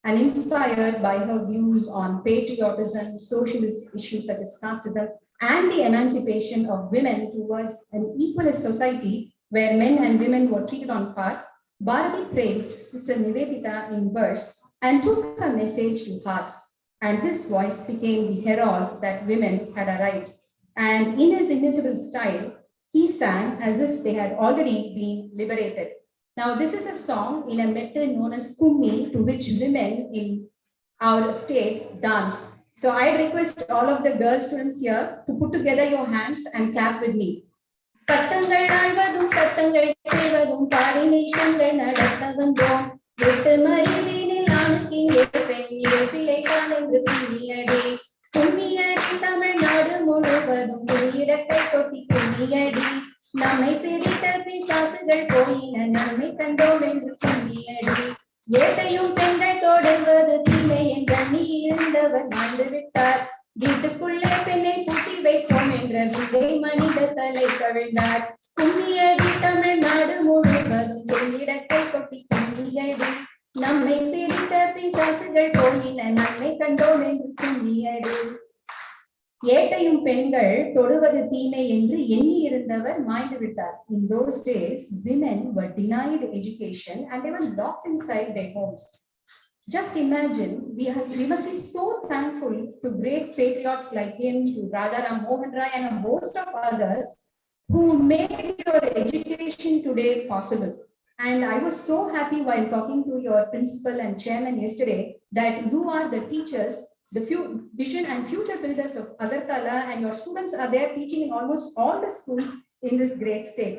[SPEAKER 11] and inspired by her views on patriotism, socialist issues such as casteism, and the emancipation of women towards an equalist society where men and women were treated on par, Bharathi praised Sister Nivedita in verse and took her message to heart, and his voice became the herald that women had arrived. And in his inimitable style, he sang as if they had already been liberated. Now, this is a song in a method known as Kummi, to which women in our state dance. So I request all of the girl students here to put together your hands and clap with me. பட்டங்கள் ஆழ்வதும் சத்தங்கள் செய்வதும் பாரினேஷங்கள் நடத்த வந்தோம். எட்டு மறிவீனில் ஆணுக்கு இங்கே பெண் பிள்ளை காலென்று கும்மியடி கும்மியடி தமிழ்நாடு முழுவதும் குயிரத்தை கொட்டி கும்மியடி நம்மை பிடித்த பிசாசுகள் போயின நம்மை கண்டோம் என்று கும்மியடி ஏட்டையும் பெண்கள் தொடர்வது தீமை என்ற நீ இருந்தவர் வாழ்ந்து விட்டார். வீட்டுக்குள்ளே பெண்ணை பூட்டி வைப்போம் என்ற விதை மனித தலை கவிழ்ந்தார். கும்மியடி தமிழ்நாடு முழுவதும் கும்மிடத்தை கொட்டி கும்மியடி நம்மை பிடித்த பிசாசுகள் போயின நம்மை கண்டோம் என்று கும்மியடி. ஏட்டையும் பெண்கள் தொடுவது தீமை என்று எண்ணி இருந்தவர் மாய்ந்து விட்டார். In those days, women were denied education and they were locked inside their homes. Just imagine, we must be so thankful to great patriots like him, to Rajaram Mohan Rai and a host of others who made your education today possible. And I was so happy while talking to your principal and chairman yesterday that you are the teachers, the vision and future builders of Agartala, and your students are there teaching in almost all the schools in this great state.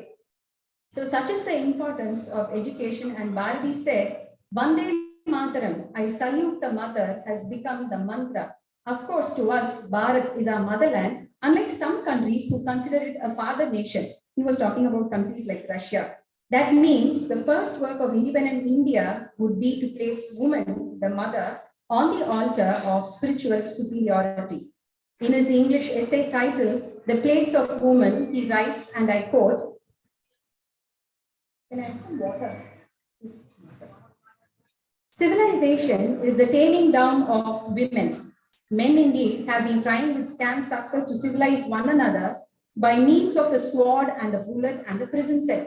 [SPEAKER 11] So such is the importance of education, and Bharathi said, Vande Mataram, I salute the mother, has become the mantra. Of course, to us, Bharat is our motherland, unlike some countries who consider it a father nation. He was talking about countries like Russia. That means the first work of independent India would be to place woman, the mother, on the altar of spiritual superiority. In his English essay titled, The Place of Woman, he writes, and I quote, can I have some water? Civilization is the taming down of women. Men indeed have been trying with scant success to civilize one another by means of the sword and the bullet and the prison cell.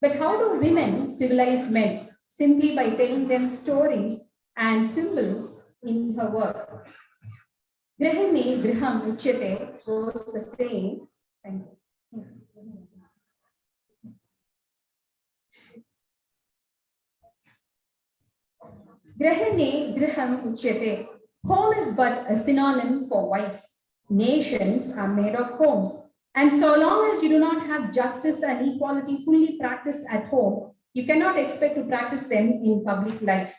[SPEAKER 11] But how do women civilize men? Simply by telling them stories and symbols in her work. Grihini griham uchyate goes the saying. Thank you. Grihini griham uchyate. Home is but a synonym for wife. Nations are made of homes. And so long as you do not have justice and equality fully practiced at home, you cannot expect to practice them in public life.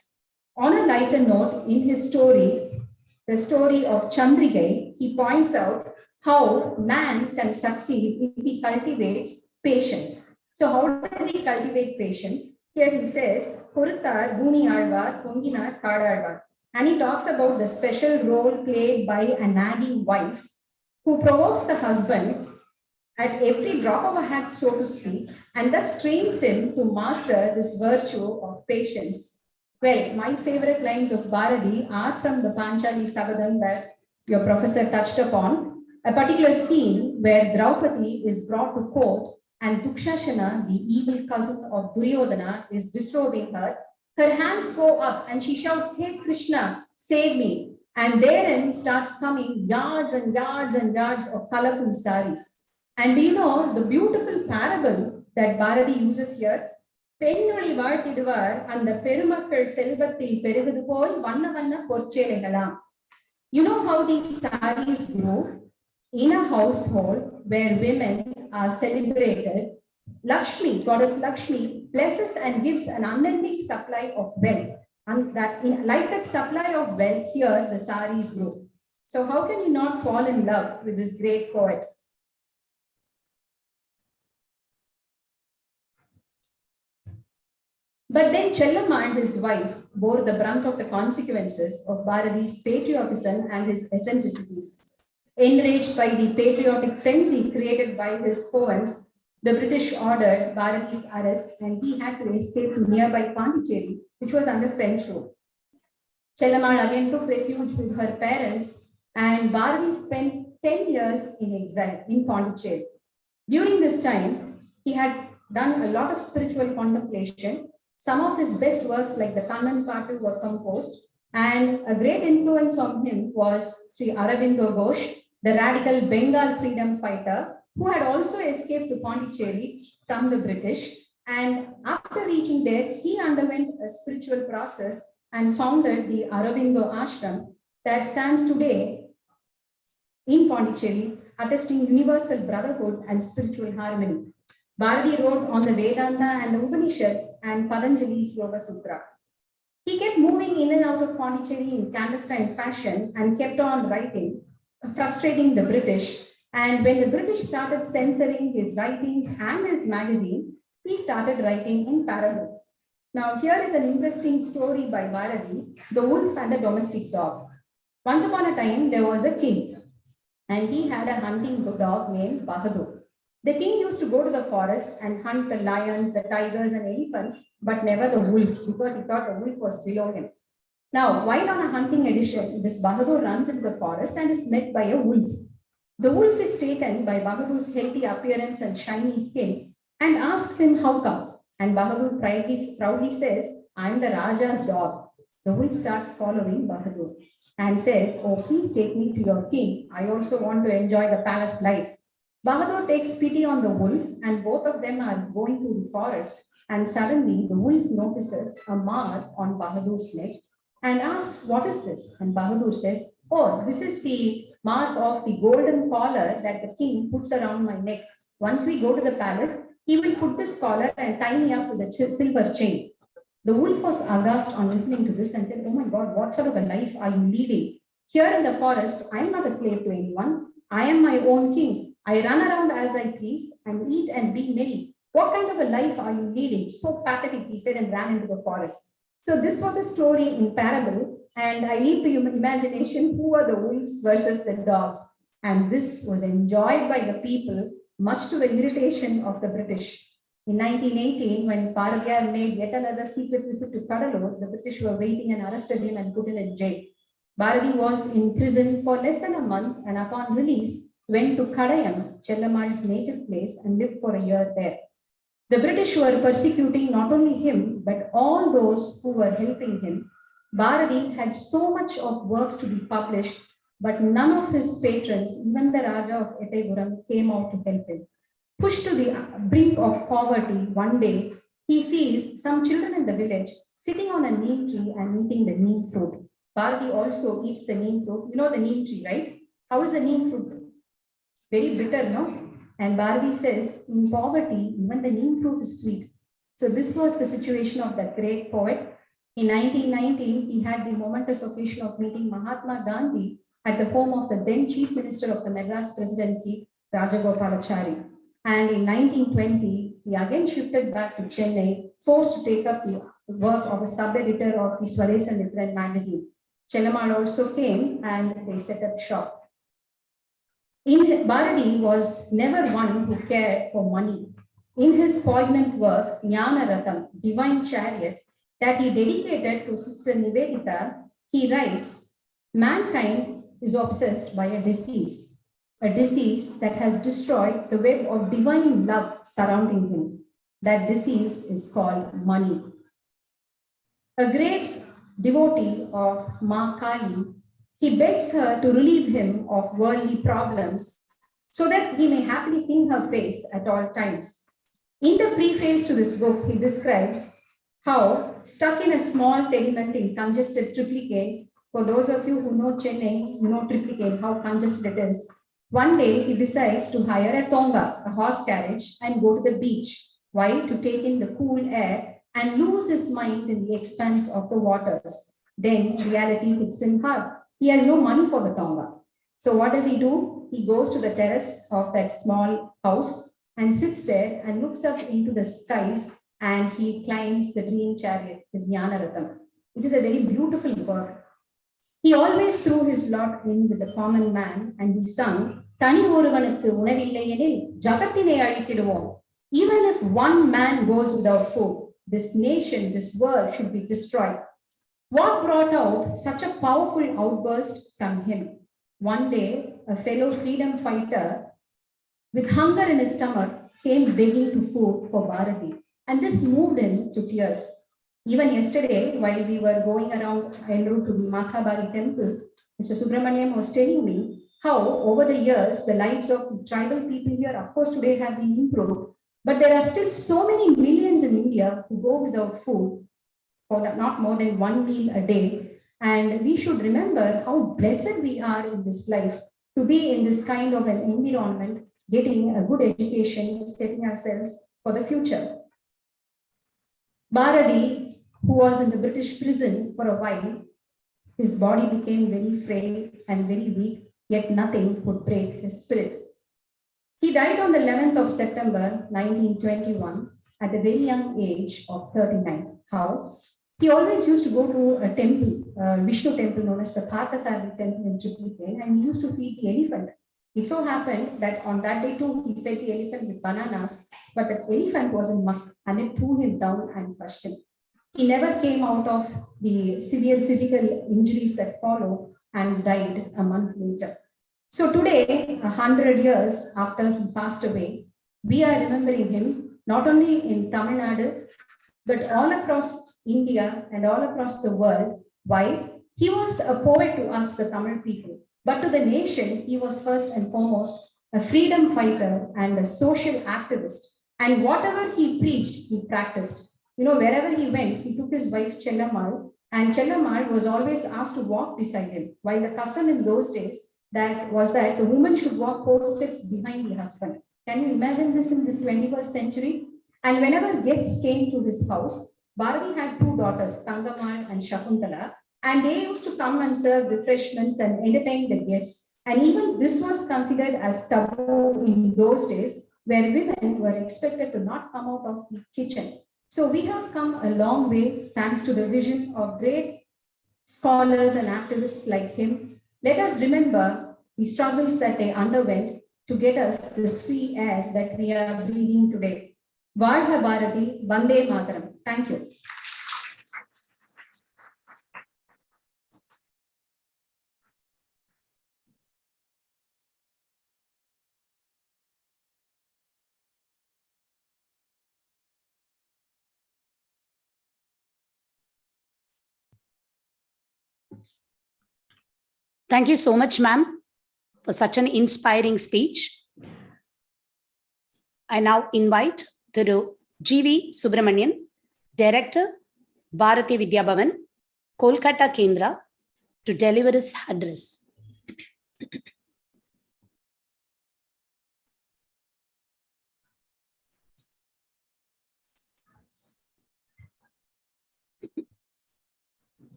[SPEAKER 11] On a lighter note, in his story, the story of Chandrigai, he points out how man can succeed if he cultivates patience. So how does he cultivate patience? Here he says, Kuruttar Buni Alvar, Konginar Kadalvar. And he talks about the special role played by a nagging wife who provokes the husband at every drop of a hat, so to speak, and thus trains him to master this virtue of patience. Well, my favorite lines of Bharathi are from the Panchali Savadam that your professor touched upon, a particular scene where Draupadi is brought to court and Dukshasana, the evil cousin of Duryodhana, is disturbing her. Her hands go up and she shouts, "Hey Krishna, save me." And therein starts coming yards and yards and yards of colorful saris. And do you know the beautiful parable that Bharathi uses here? Pennoli vaarthiduvar andha perumakkal selvathil perugudu pol vanna vanna porchelegalam. You know how these saris grow? In a household where women are celebrated, Lakshmi, goddess Lakshmi, blesses and gives an unending supply of wealth. And like that supply of wealth, here the saris grow. So how can you not fall in love with this great poet? But then Chellamma and his wife bore the brunt of the consequences of Bharati's patriotism and his eccentricities. Enraged by the patriotic frenzy created by his poems, the British ordered Bharati's arrest and he had to escape to nearby Pondicherry, which was under French rule. Chellamma again took refuge with her parents and Bharati spent 10 years in exile in Pondicherry. During this time, he had done a lot of spiritual contemplation. Some of his best works like the Kannan Paatu were composed, and a great influence on him was Sri Aurobindo Ghosh, the radical Bengal freedom fighter, who had also escaped to Pondicherry from the British. And after reaching there, he underwent a spiritual process and founded the Aurobindo Ashram that stands today in Pondicherry, attesting universal brotherhood and spiritual harmony. Bharati wrote on the Vedanta and the Upanishads and Patanjali's Yoga Sutra. He kept moving in and out of Pondicherry in clandestine fashion and kept on writing, frustrating the British. And when the British started censoring his writings and his magazine, he started writing in parables. Now, here is an interesting story by Bharati, The Wolf and the Domestic Dog. Once upon a time, there was a king, and he had a hunting dog named Bahadur. The king used to go to the forest and hunt the lions, the tigers, and elephants, but never the wolf, because he thought the wolf was below him. Now, while on a hunting edition, this Bahadur runs into the forest and is met by a wolf. The wolf is taken by Bahadur's healthy appearance and shiny skin and asks him how come. And Bahadur proudly says, "I'm the Raja's dog." The wolf starts following Bahadur and says, "Oh, please take me to your king. I also want to enjoy the palace life." Bahadur takes pity on the wolf and both of them are going through the forest, and suddenly the wolf notices a mark on Bahadur's neck and asks, "What is this?" And Bahadur says, "Oh, this is the mark of the golden collar that the king puts around my neck. Once we go to the palace, he will put this collar and tie me up with a silver chain." The wolf was aghast on listening to this and said, "Oh my God, what sort of a life are you leading? Here in the forest, I am not a slave to anyone. I am my own king. I run around as I please and eat and be merry. What kind of a life are you leading?" So pathetic, he said, and ran into the forest. So this was a story in parable, and I leave to your imagination who are the wolves versus the dogs. And this was enjoyed by the people, much to the irritation of the British. In 1918, when Paragya made yet another secret visit to Kadalur, the British were waiting and arrested him and put him in jail. Bharati was in prison for less than a month and upon release went to Kadayam, Chellamal's native place, and lived for a year there. The British were persecuting not only him, but all those who were helping him. Bharati had so much of works to be published, but none of his patrons, even the Raja of Eteguram, came out to help him. Pushed to the brink of poverty, one day, he sees some children in the village sitting on a neem tree and eating the neem fruit. Bharati also eats the neem fruit. You know the neem tree, right? How is the neem fruit? Very bitter, no? And Bharati says, in poverty, even the neem fruit is sweet. So this was the situation of that great poet. In 1919, he had the momentous occasion of meeting Mahatma Gandhi at the home of the then Chief Minister of the Madras Presidency, Rajagopalachari. And in 1920, he again shifted back to Chennai, forced to take up the work of a sub-editor of the Swadesh Mitran magazine. Chellamal also came and they set up shop. Bharati was never one who cared for money. In his poignant work, Jnana Ratham, Divine Chariot, that he dedicated to Sister Nivedita, he writes, mankind is obsessed by a disease that has destroyed the web of divine love surrounding him. That disease is called money. A great devotee of Ma Kali, he begs her to relieve him of worldly problems so that he may happily sing her praise at all times. In the preface to this book, he describes how, stuck in a small tenement in congested Triplicane, for those of you who know Chennai, you know Triplicane, how congested it is. One day, he decides to hire a tonga, a horse carriage, and go to the beach. Why? To take in the cool air and lose his mind in the expanse of the waters. Then reality hits him hard. He has no money for the tonga. So what does he do? He goes to the terrace of that small house and sits there and looks up into the skies, and he climbs the dream chariot, his Jnana Ratham. It is a very beautiful work. He always threw his lot in with the common man, and he sung, Tani oruvanukku unavillayenil jagathine azhithiduvom. Even if one man goes without food, this nation, this world should be destroyed. What brought out such a powerful outburst from him? One day, a fellow freedom fighter with hunger in his stomach came begging to food for Bharati, and this moved him to tears. Even yesterday, while we were going around en route to the Makhabali temple, Mr. Subramaniam was telling me how over the years, the lives of tribal people here, of course, today have been improved, but there are still so many millions in India who go without food for not more than one meal a day. And we should remember how blessed we are in this life to be in this kind of an environment, getting a good education, setting ourselves for the future. Bharati, who was in the British prison for a while, his body became very frail and very weak, yet nothing could break his spirit. He died on the 11th of September, 1921, at the very young age of 39. How? He always used to go to a temple, Vishnu temple known as the Parthasarathy temple in Triplicane, and he used to feed the elephant. It so happened that on that day too, he fed the elephant with bananas, but the elephant was in musk and it threw him down and crushed him. He never came out of the severe physical injuries that followed and died a month later. So today, 100 years after he passed away, we are remembering him not only in Tamil Nadu, but all across India and all across the world. Why? He was a poet to us, the Tamil people, but to the nation, he was first and foremost a freedom fighter and a social activist. And whatever he preached, he practiced. You know, wherever he went, he took his wife Chellamal, and Chellamal was always asked to walk beside him, while the custom in those days was that the woman should walk 4 steps behind the husband. Can you imagine this in this 21st century? And whenever guests came to his house, Bharati had 2 daughters, Tangamal and Shakuntala, and they used to come and serve refreshments and entertain the guests. And even this was considered as taboo in those days, where women were expected to not come out of the kitchen. So we have come a long way thanks to the vision of great scholars and activists like him. Let us remember the struggles that they underwent to get us this free air that we are breathing today. Varha Bharati, Vande Mataram. Thank you.
[SPEAKER 1] Thank you so much, ma'am, for such an inspiring speech. I now invite Thiru G.V. Subramanian, Director, Bharathi Vidya Bhavan, Kolkata Kendra, to deliver his address.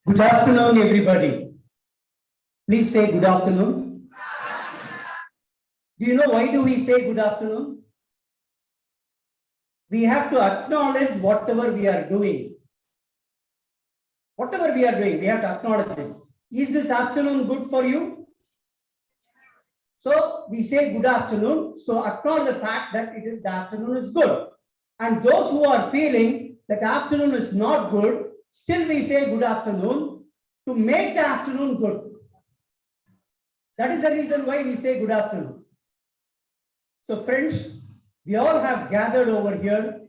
[SPEAKER 5] Good afternoon, everybody. Please say good afternoon. Do you know why do we say good afternoon? We have to acknowledge whatever we are doing. Whatever we are doing, we have to acknowledge it. Is this afternoon good for you? So we say good afternoon. So acknowledge the fact that the afternoon is good. And those who are feeling that afternoon is not good, still we say good afternoon to make the afternoon good. That is the reason why we say good afternoon. So friends, we all have gathered over here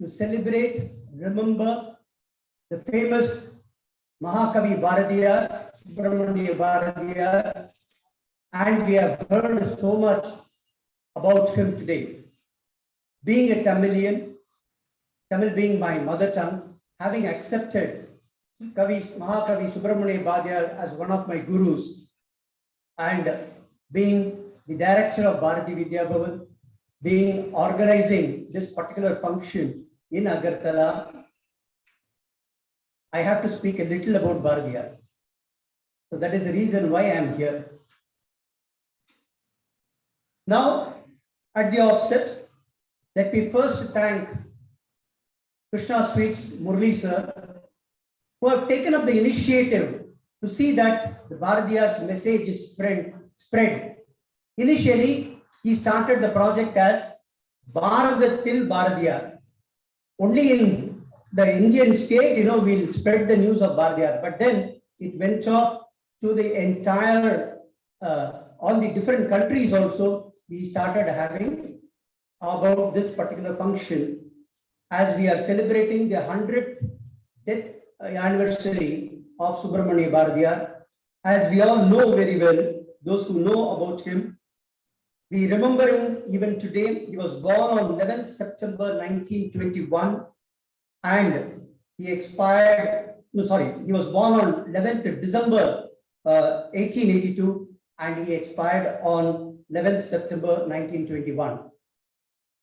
[SPEAKER 5] to celebrate, remember the famous Mahakavi Bharatiya, Subramania Bharatiya, and we have heard so much about him today. Being a Tamilian, Tamil being my mother tongue, having accepted Mahakavi Subramania Bharatiya as one of my gurus, and being the director of Bharati Vidya Bhavan, being organizing this particular function in Agartala, I have to speak a little about Bharatiya. So that is the reason why I am here. Now, at the offset, let me first thank Krishna Sweets Murali sir, who have taken up the initiative to see that the Bharatiya's message is spread. Initially, he started the project as Bharadathil Bharatiya. Only in the Indian state, we'll spread the news of Bharatiya. But then it went off to the entire, all the different countries also. We started having about this particular function as we are celebrating the 100th death anniversary of Subramania Bharatiya. As we all know very well, those who know about him, we remember him even today. He was born on 11th September 1921 and he expired, he was born on 11th December 1882 and he expired on 11th September 1921.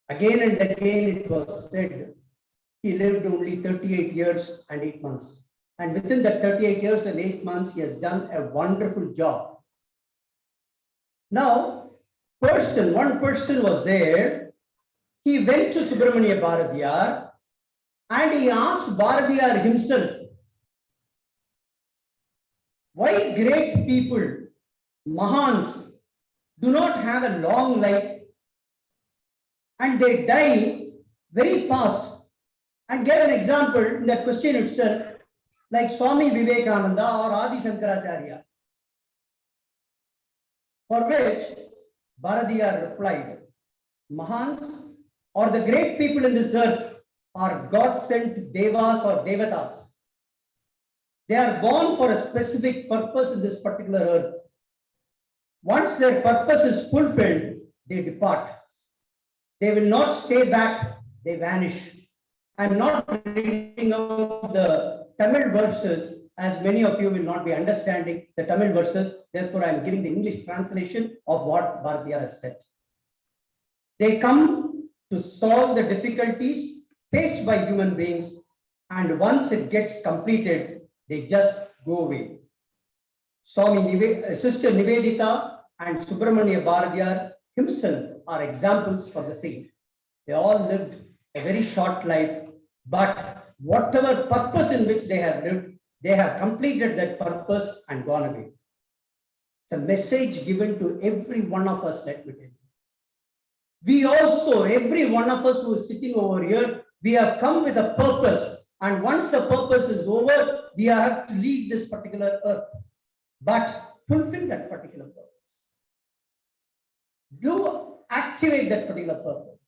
[SPEAKER 5] Again and again it was said he lived only 38 years and 8 months. And within that 38 years and 8 months, he has done a wonderful job. Now, one person was there. He went to Subramania Bharatiya and he asked Bharatiya himself, why great people, Mahans, do not have a long life and they die very fast, and gave an example in that question itself, like Swami Vivekananda or Adi Shankaracharya, for which Bharatiya replied, Mahans or the great people in this earth are God-sent devas or devatas. They are born for a specific purpose in this particular earth. Once their purpose is fulfilled, they depart. They will not stay back, they vanish. I'm not reading out the Tamil verses, as many of you will not be understanding the Tamil verses. Therefore, I'm giving the English translation of what Bharatiya has said. They come to solve the difficulties faced by human beings, and once it gets completed, they just go away. Sister Nivedita and Subramania Bharatiya himself are examples for the same. They all lived a very short life, but whatever purpose in which they have lived, they have completed that purpose and gone away. It's a message given to every one of us, let me tell you. We also, every one of us who is sitting over here, we have come with a purpose. And once the purpose is over, we have to leave this particular earth, but fulfill that particular purpose. Do activate that particular purpose.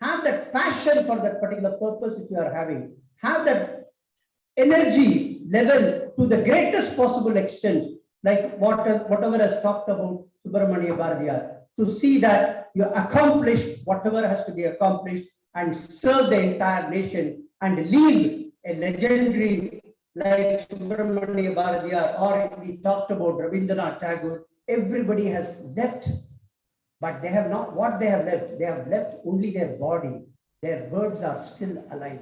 [SPEAKER 5] Have that passion for that particular purpose which you are having. Have that energy level to the greatest possible extent, like whatever has talked about Subramania Bharatiyar, to see that you accomplish whatever has to be accomplished and serve the entire nation and leave a legendary like Subramania Bharatiyar, or we talked about Rabindranath Tagore. Everybody has left, but they have not what they have left. They have left only their body. Their words are still alive.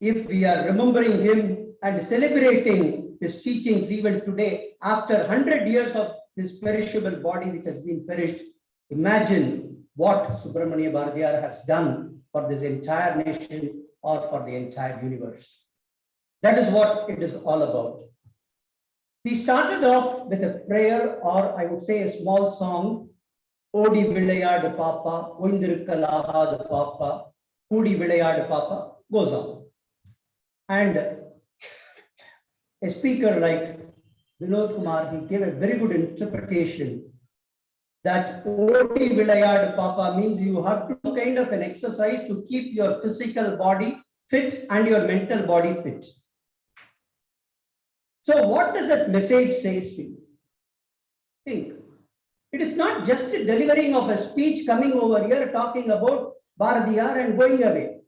[SPEAKER 5] If we are remembering him and celebrating his teachings even today, after 100 years of his perishable body which has been perished, imagine what Subramania Bharatiyar has done for this entire nation or for the entire universe. That is what it is all about. We started off with a prayer, or I would say a small song, Odi Vilayadu Papa, Oindirukkalahadu Papa, Kudi Vilayadu Papa, goes on. And a speaker like Vinod Kumar, he gave a very good interpretation that Odi Vilayadu Papa means you have to do kind of an exercise to keep your physical body fit and your mental body fit. So what does that message say to you? Think. It is not just a delivering of a speech coming over here talking about Bharatiyar and going away.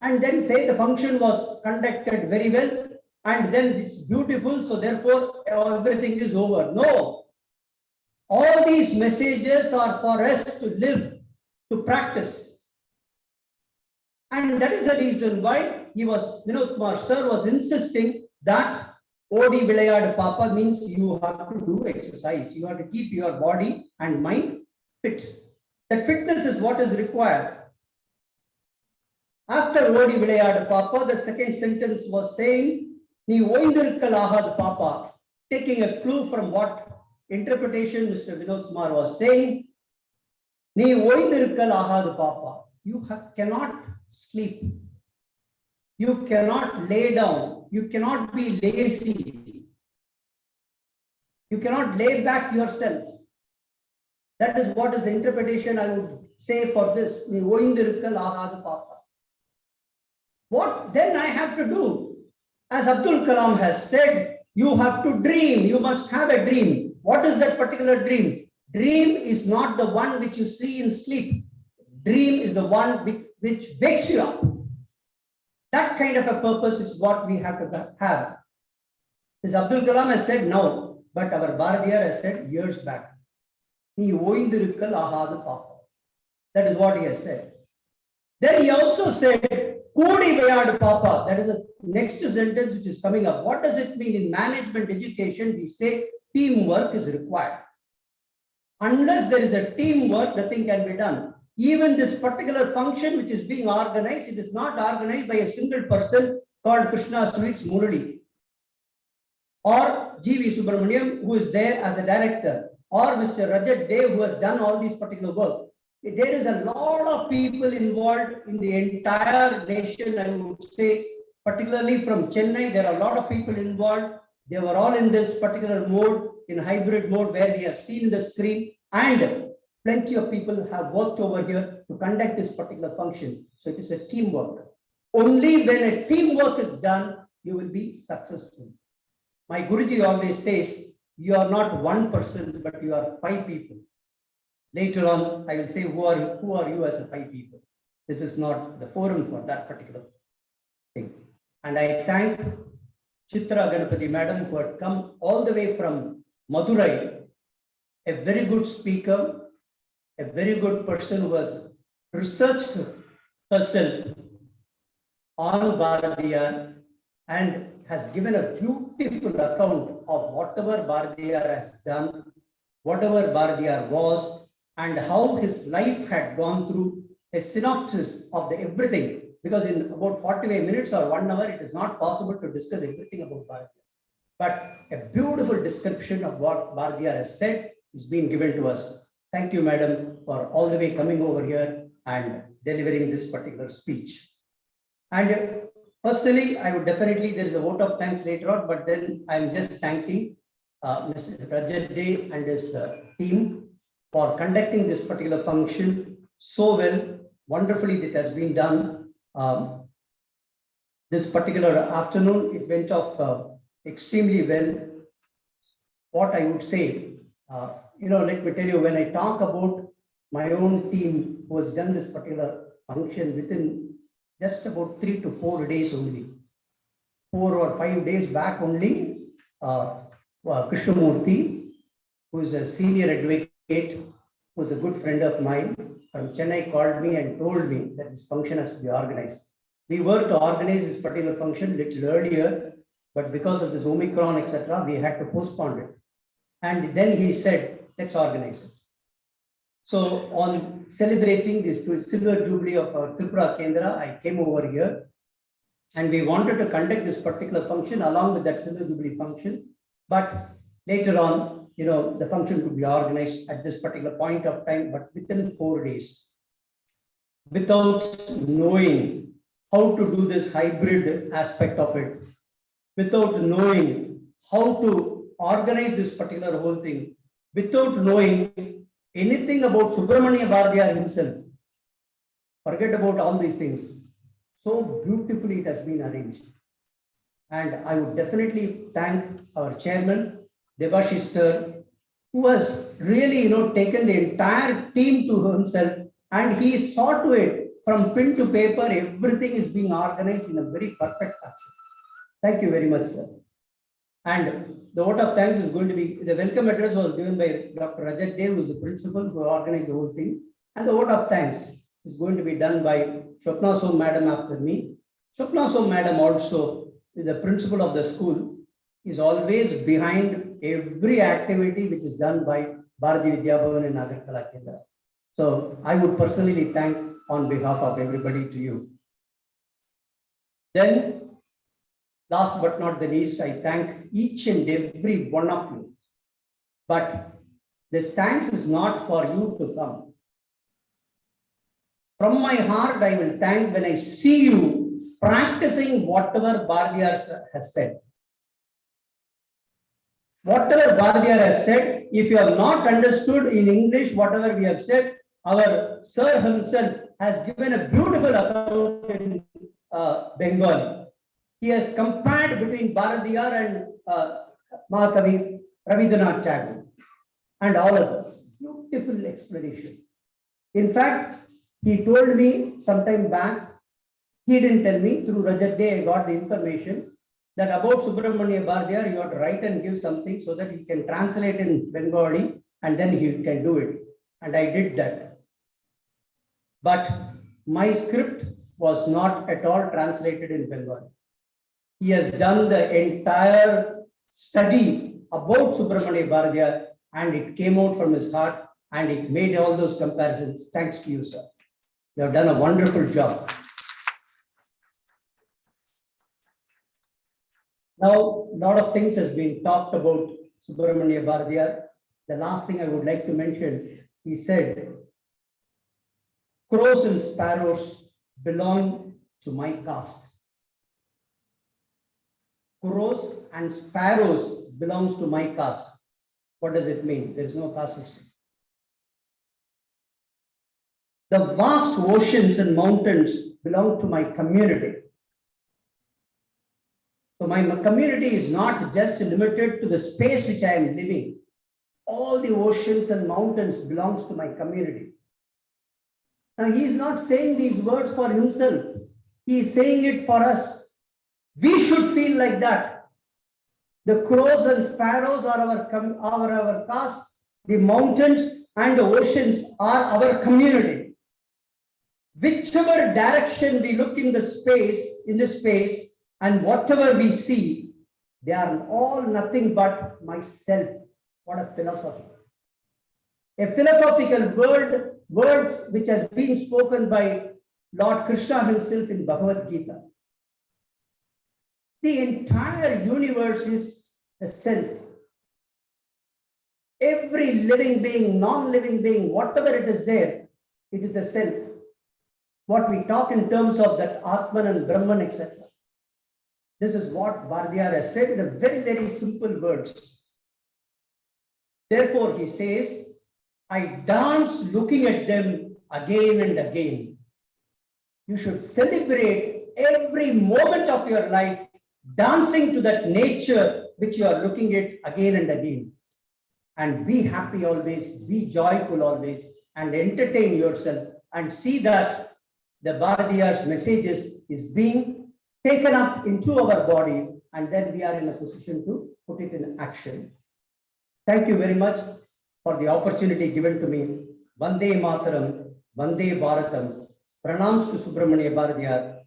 [SPEAKER 5] And then say the function was conducted very well and then it's beautiful, so therefore everything is over. No. All these messages are for us to live, to practice. And that is the reason why Vinod Kumar sir was insisting that Odi Vilayadu Papa means you have to do exercise. You have to keep your body and mind fit. That fitness is what is required. After Odi Vilayadu Papa, the second sentence was saying, Ni Oindirukkalahadu Papa, taking a clue from what interpretation Mr. Vinod Kumar was saying. Ni Oindirukkalahadu Papa, you cannot sleep. You cannot lay down. You cannot be lazy. You cannot lay back yourself. That is what is the interpretation I would say for this. What then I have to do? As Abdul Kalam has said, you have to dream. You must have a dream. What is that particular dream? Dream is not the one which you see in sleep. Dream is the one which wakes you up. That kind of a purpose is what we have to have. This Abdul Kalam has said no, but our Bharatiyar has said years back. Ni oindirukkal ahadu papa. That is what he has said. Then he also said, Kudi vayadu papa. That is the next sentence which is coming up. What does it mean? In management education, we say teamwork is required. Unless there is a teamwork, nothing can be done. Even this particular function which is being organized, it is not organized by a single person called Krishna Sweets Murali or G.V. Subramaniam, who is there as a director, or Mr. Rajat Dev, who has done all these particular work. There is a lot of people involved in the entire nation, I would say, particularly from Chennai. There are a lot of people involved. They were all in this particular mode, in hybrid mode, where we have seen the screen, and plenty of people have worked over here to conduct this particular function. So it is a teamwork. Only when a teamwork is done, you will be successful. My Guruji always says, you are not one person, but you are 5 people. Later on, I will say, who are you as a 5 people? This is not the forum for that particular thing. And I thank Chitra Ganapati Madam, who had come all the way from Madurai, a very good speaker, a very good person who has researched herself on Bharatiyar and has given a beautiful account of whatever Bharatiyar has done, whatever Bharatiyar was, and how his life had gone through, a synopsis of everything. Because in about 45 minutes or 1 hour, it is not possible to discuss everything about Bharatiyar. But a beautiful description of what Bharatiyar has said is being given to us. Thank you, madam, for all the way coming over here and delivering this particular speech. And personally, I would definitely, there is a vote of thanks later on, but then I'm just thanking Mr. Rajat Dev and his team for conducting this particular function so well, wonderfully that has been done. this particular afternoon. It went off extremely well. What I would say, let me tell you, when I talk about my own team who has done this particular function within just about 3 to 4 days only, 4 or 5 days back only, Krishnamurthy, who is a senior advocate, who is a good friend of mine from Chennai, called me and told me that this function has to be organized. We were to organize this particular function a little earlier, but because of this Omicron, etc., we had to postpone it. And then he said, let's organize it. So on celebrating this silver jubilee of our Tripura Kendra, I came over here and we wanted to conduct this particular function along with that silver jubilee function. But later on, the function could be organized at this particular point of time, but within 4 days, without knowing how to do this hybrid aspect of it, without knowing how to organize this particular whole thing, without knowing anything about Subramania Bharatiyar himself. Forget about all these things. So beautifully it has been arranged. And I would definitely thank our chairman, Debashish sir, who has really taken the entire team to himself, and he saw to it from pen to paper, everything is being organized in a very perfect fashion. Thank you very much, sir. And the vote of thanks is going to be, the welcome address was given by Dr. Rajat Dev, who is the principal who organized the whole thing. And the vote of thanks is going to be done by Shopna Som Madam after me. Shopna Som Madam also is the principal of the school, is always behind every activity which is done by Bharati Vidya Bhavan in Agartala Kendra. So I would personally thank on behalf of everybody to you. Then, last but not the least, I thank each and every one of you. But this thanks is not for you to come. From my heart, I will thank when I see you practicing whatever Bharatiyar has said. Whatever Bharatiyar has said, if you have not understood in English whatever we have said, our sir himself has given a beautiful account in Bengali. He has compared between Bharatiyar and Mahakavi Rabindranath Tagore and all of us. Beautiful explanation. In fact, he told me sometime back, he didn't tell me, through Rajat Day I got the information that about Subramania Bharatiyar, you have to write and give something so that he can translate in Bengali and then he can do it. And I did that. But my script was not at all translated in Bengali. He has done the entire study about Subramania Bharatiyar and it came out from his heart and it made all those comparisons. Thanks to you, sir. You have done a wonderful job. Now, a lot of things has been talked about Subramania Bharatiyar. The last thing I would like to mention, he said, crows and sparrows belong to my caste. Crows and sparrows belongs to my caste. What does it mean? There is no caste system. The vast oceans and mountains belong to my community. So my community is not just limited to the space which I am living. All the oceans and mountains belongs to my community. Now he is not saying these words for himself. He is saying it for us. We should feel like that. The crows and sparrows are our caste. The mountains and the oceans are our community. Whichever direction we look in the space, and whatever we see, they are all nothing but myself. What a philosophy. A philosophical words which has been spoken by Lord Krishna himself in Bhagavad Gita. The entire universe is the self. Every living being, non-living being, whatever it is there, it is a self. What we talk in terms of that Atman and Brahman, etc. This is what Bharatiyar has said in a very, very simple words. Therefore, he says, I dance looking at them again and again. You should celebrate every moment of your life, dancing to that nature which you are looking at again and again. And be happy always, be joyful always, and entertain yourself, and see that the Bharatiyar's messages is being taken up into our body, and then we are in a position to put it in action. Thank you very much for the opportunity given to me. Vande Mataram, Vande Bharatam. Pranams to Subramania Bharatiyar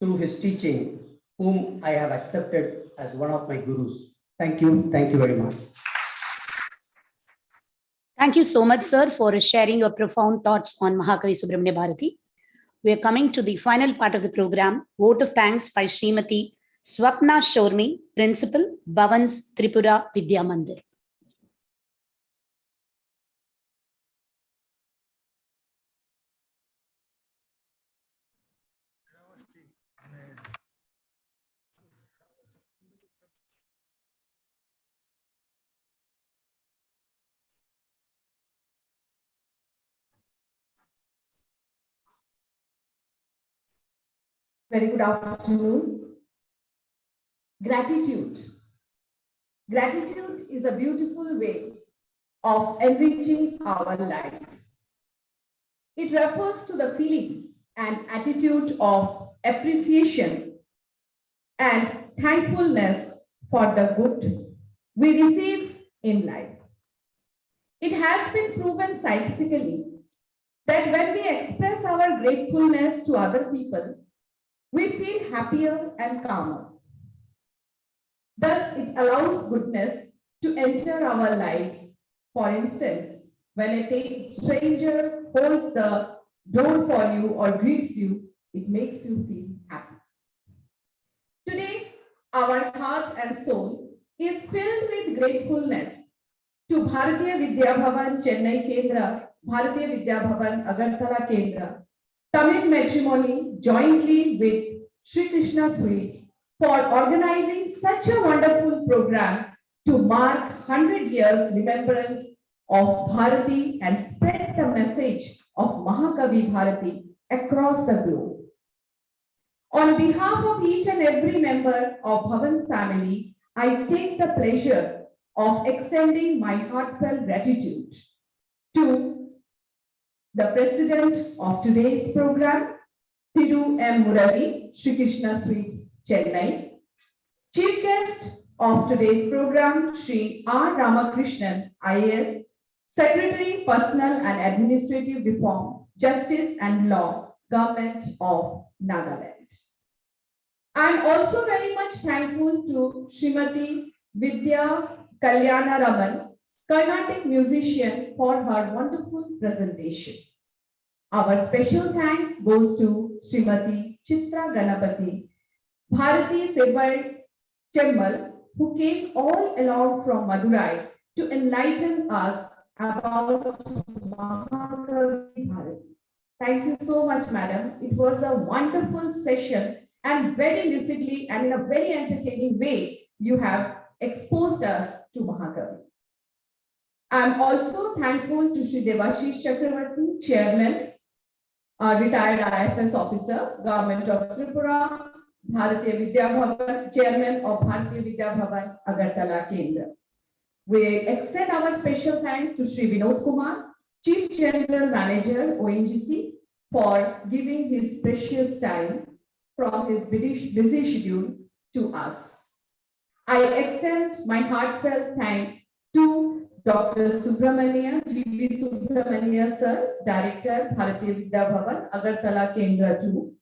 [SPEAKER 5] through his teaching, whom I have accepted as one of my gurus. Thank you very much.
[SPEAKER 1] Thank you so much, sir, for sharing your profound thoughts on Mahakavi Subramania Bharati. We are coming to the final part of the program. Vote of thanks by Srimati Swapna Shormi, Principal, Bhavans Tripura Vidya Mandir.
[SPEAKER 12] Very good afternoon. Gratitude. Gratitude is a beautiful way of enriching our life. It refers to the feeling and attitude of appreciation and thankfulness for the good we receive in life. It has been proven scientifically that when we express our gratefulness to other people, we feel happier and calmer. Thus, it allows goodness to enter our lives. For instance, when a stranger holds the door for you or greets you, it makes you feel happy. Today, our heart and soul is filled with gratefulness to Bharatiya Vidya Bhavan Chennai Kendra, Bharatiya Vidya Bhavan Agartala Kendra, Tamil Matrimony jointly with Sri Krishna Sweets for organizing such a wonderful program to mark 100 years remembrance of Bharati and spread the message of Mahakavi Bharati across the globe. On behalf of each and every member of Bhavan's family, I take the pleasure of extending my heartfelt gratitude to the president of today's program, Sri.N.K.Mahadeva Murali, Sri Krishna Sweets, Chennai. Chief guest of today's program, Sri R. Ramakrishnan, IAS, Secretary, Personal and Administrative Reform, Justice and Law, Government of Nagaland. I am also very much thankful to Srimati Vidya Kalyana Raman, Carnatic musician, for her wonderful presentation. Our special thanks goes to Srimati Chitra Ganapati, Bharati Sevar Chemmal, who came all along from Madurai to enlighten us about Mahakavi Bharati. Thank you so much, madam. It was a wonderful session, and very lucidly and in a very entertaining way, you have exposed us to Mahakavi. I am also thankful to Sri Devashish Chakravarti, Chairman, retired IFS officer, Government of Tripura, Bharatiya Vidya Bhavan, Chairman of Bharatiya Vidya Bhavan, Agartala Kendra. We extend our special thanks to Sri Vinod Kumar, Chief General Manager, ONGC, for giving his precious time from his busy schedule to us. I extend my heartfelt thanks to Dr. Subramania, G.V. Subramania sir, Director, Bharatiya Vidya Bhavan, Agartala Kendra 2,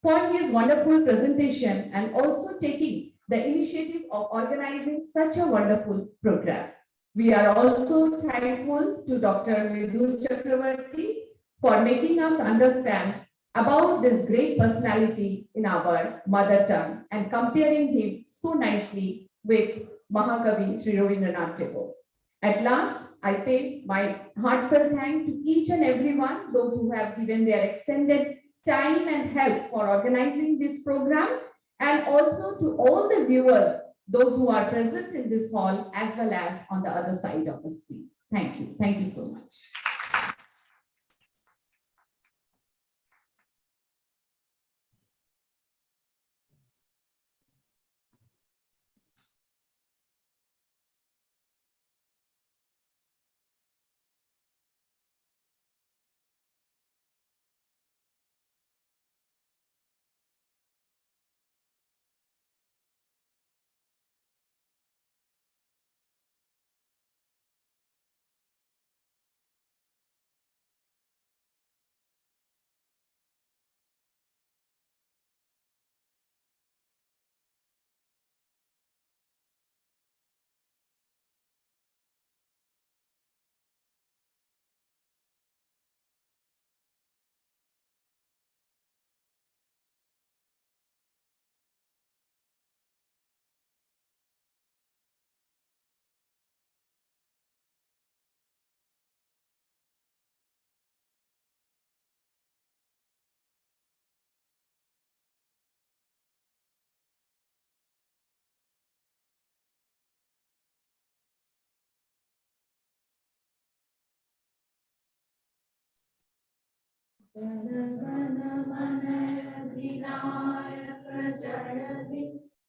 [SPEAKER 12] for his wonderful presentation and also taking the initiative of organizing such a wonderful program. We are also thankful to Dr. Vidhu Chakravarti for making us understand about this great personality in our mother tongue and comparing him so nicely with Mahakavi Sri Rabindranath Tagore. At last, I pay my heartfelt thanks to each and everyone, those who have given their extended time and help for organizing this program, and also to all the viewers, those who are present in this hall as well as on the other side of the screen. Thank you. Thank you so much.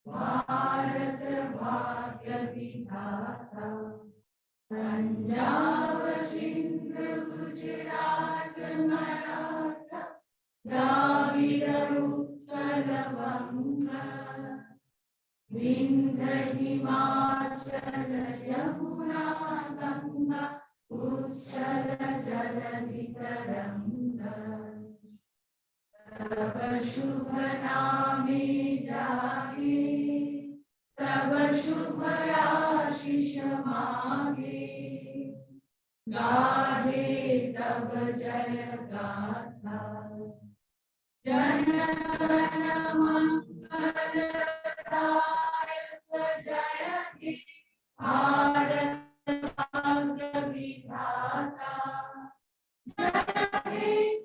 [SPEAKER 11] Bharat भाग्य विधाता पंजाब सिंध गुजरात मराठा द्राविड़ उत्कल बंगा विंध्य हिमाचल यमुना गंगा उच्चल जलधि तरंगा तब शुभ नामे जागे तब शुभ आशीष मांगे गाहे तब जय गाथा जन गण मंगलदायक जय हे भारत भाग्य विधाता जय हे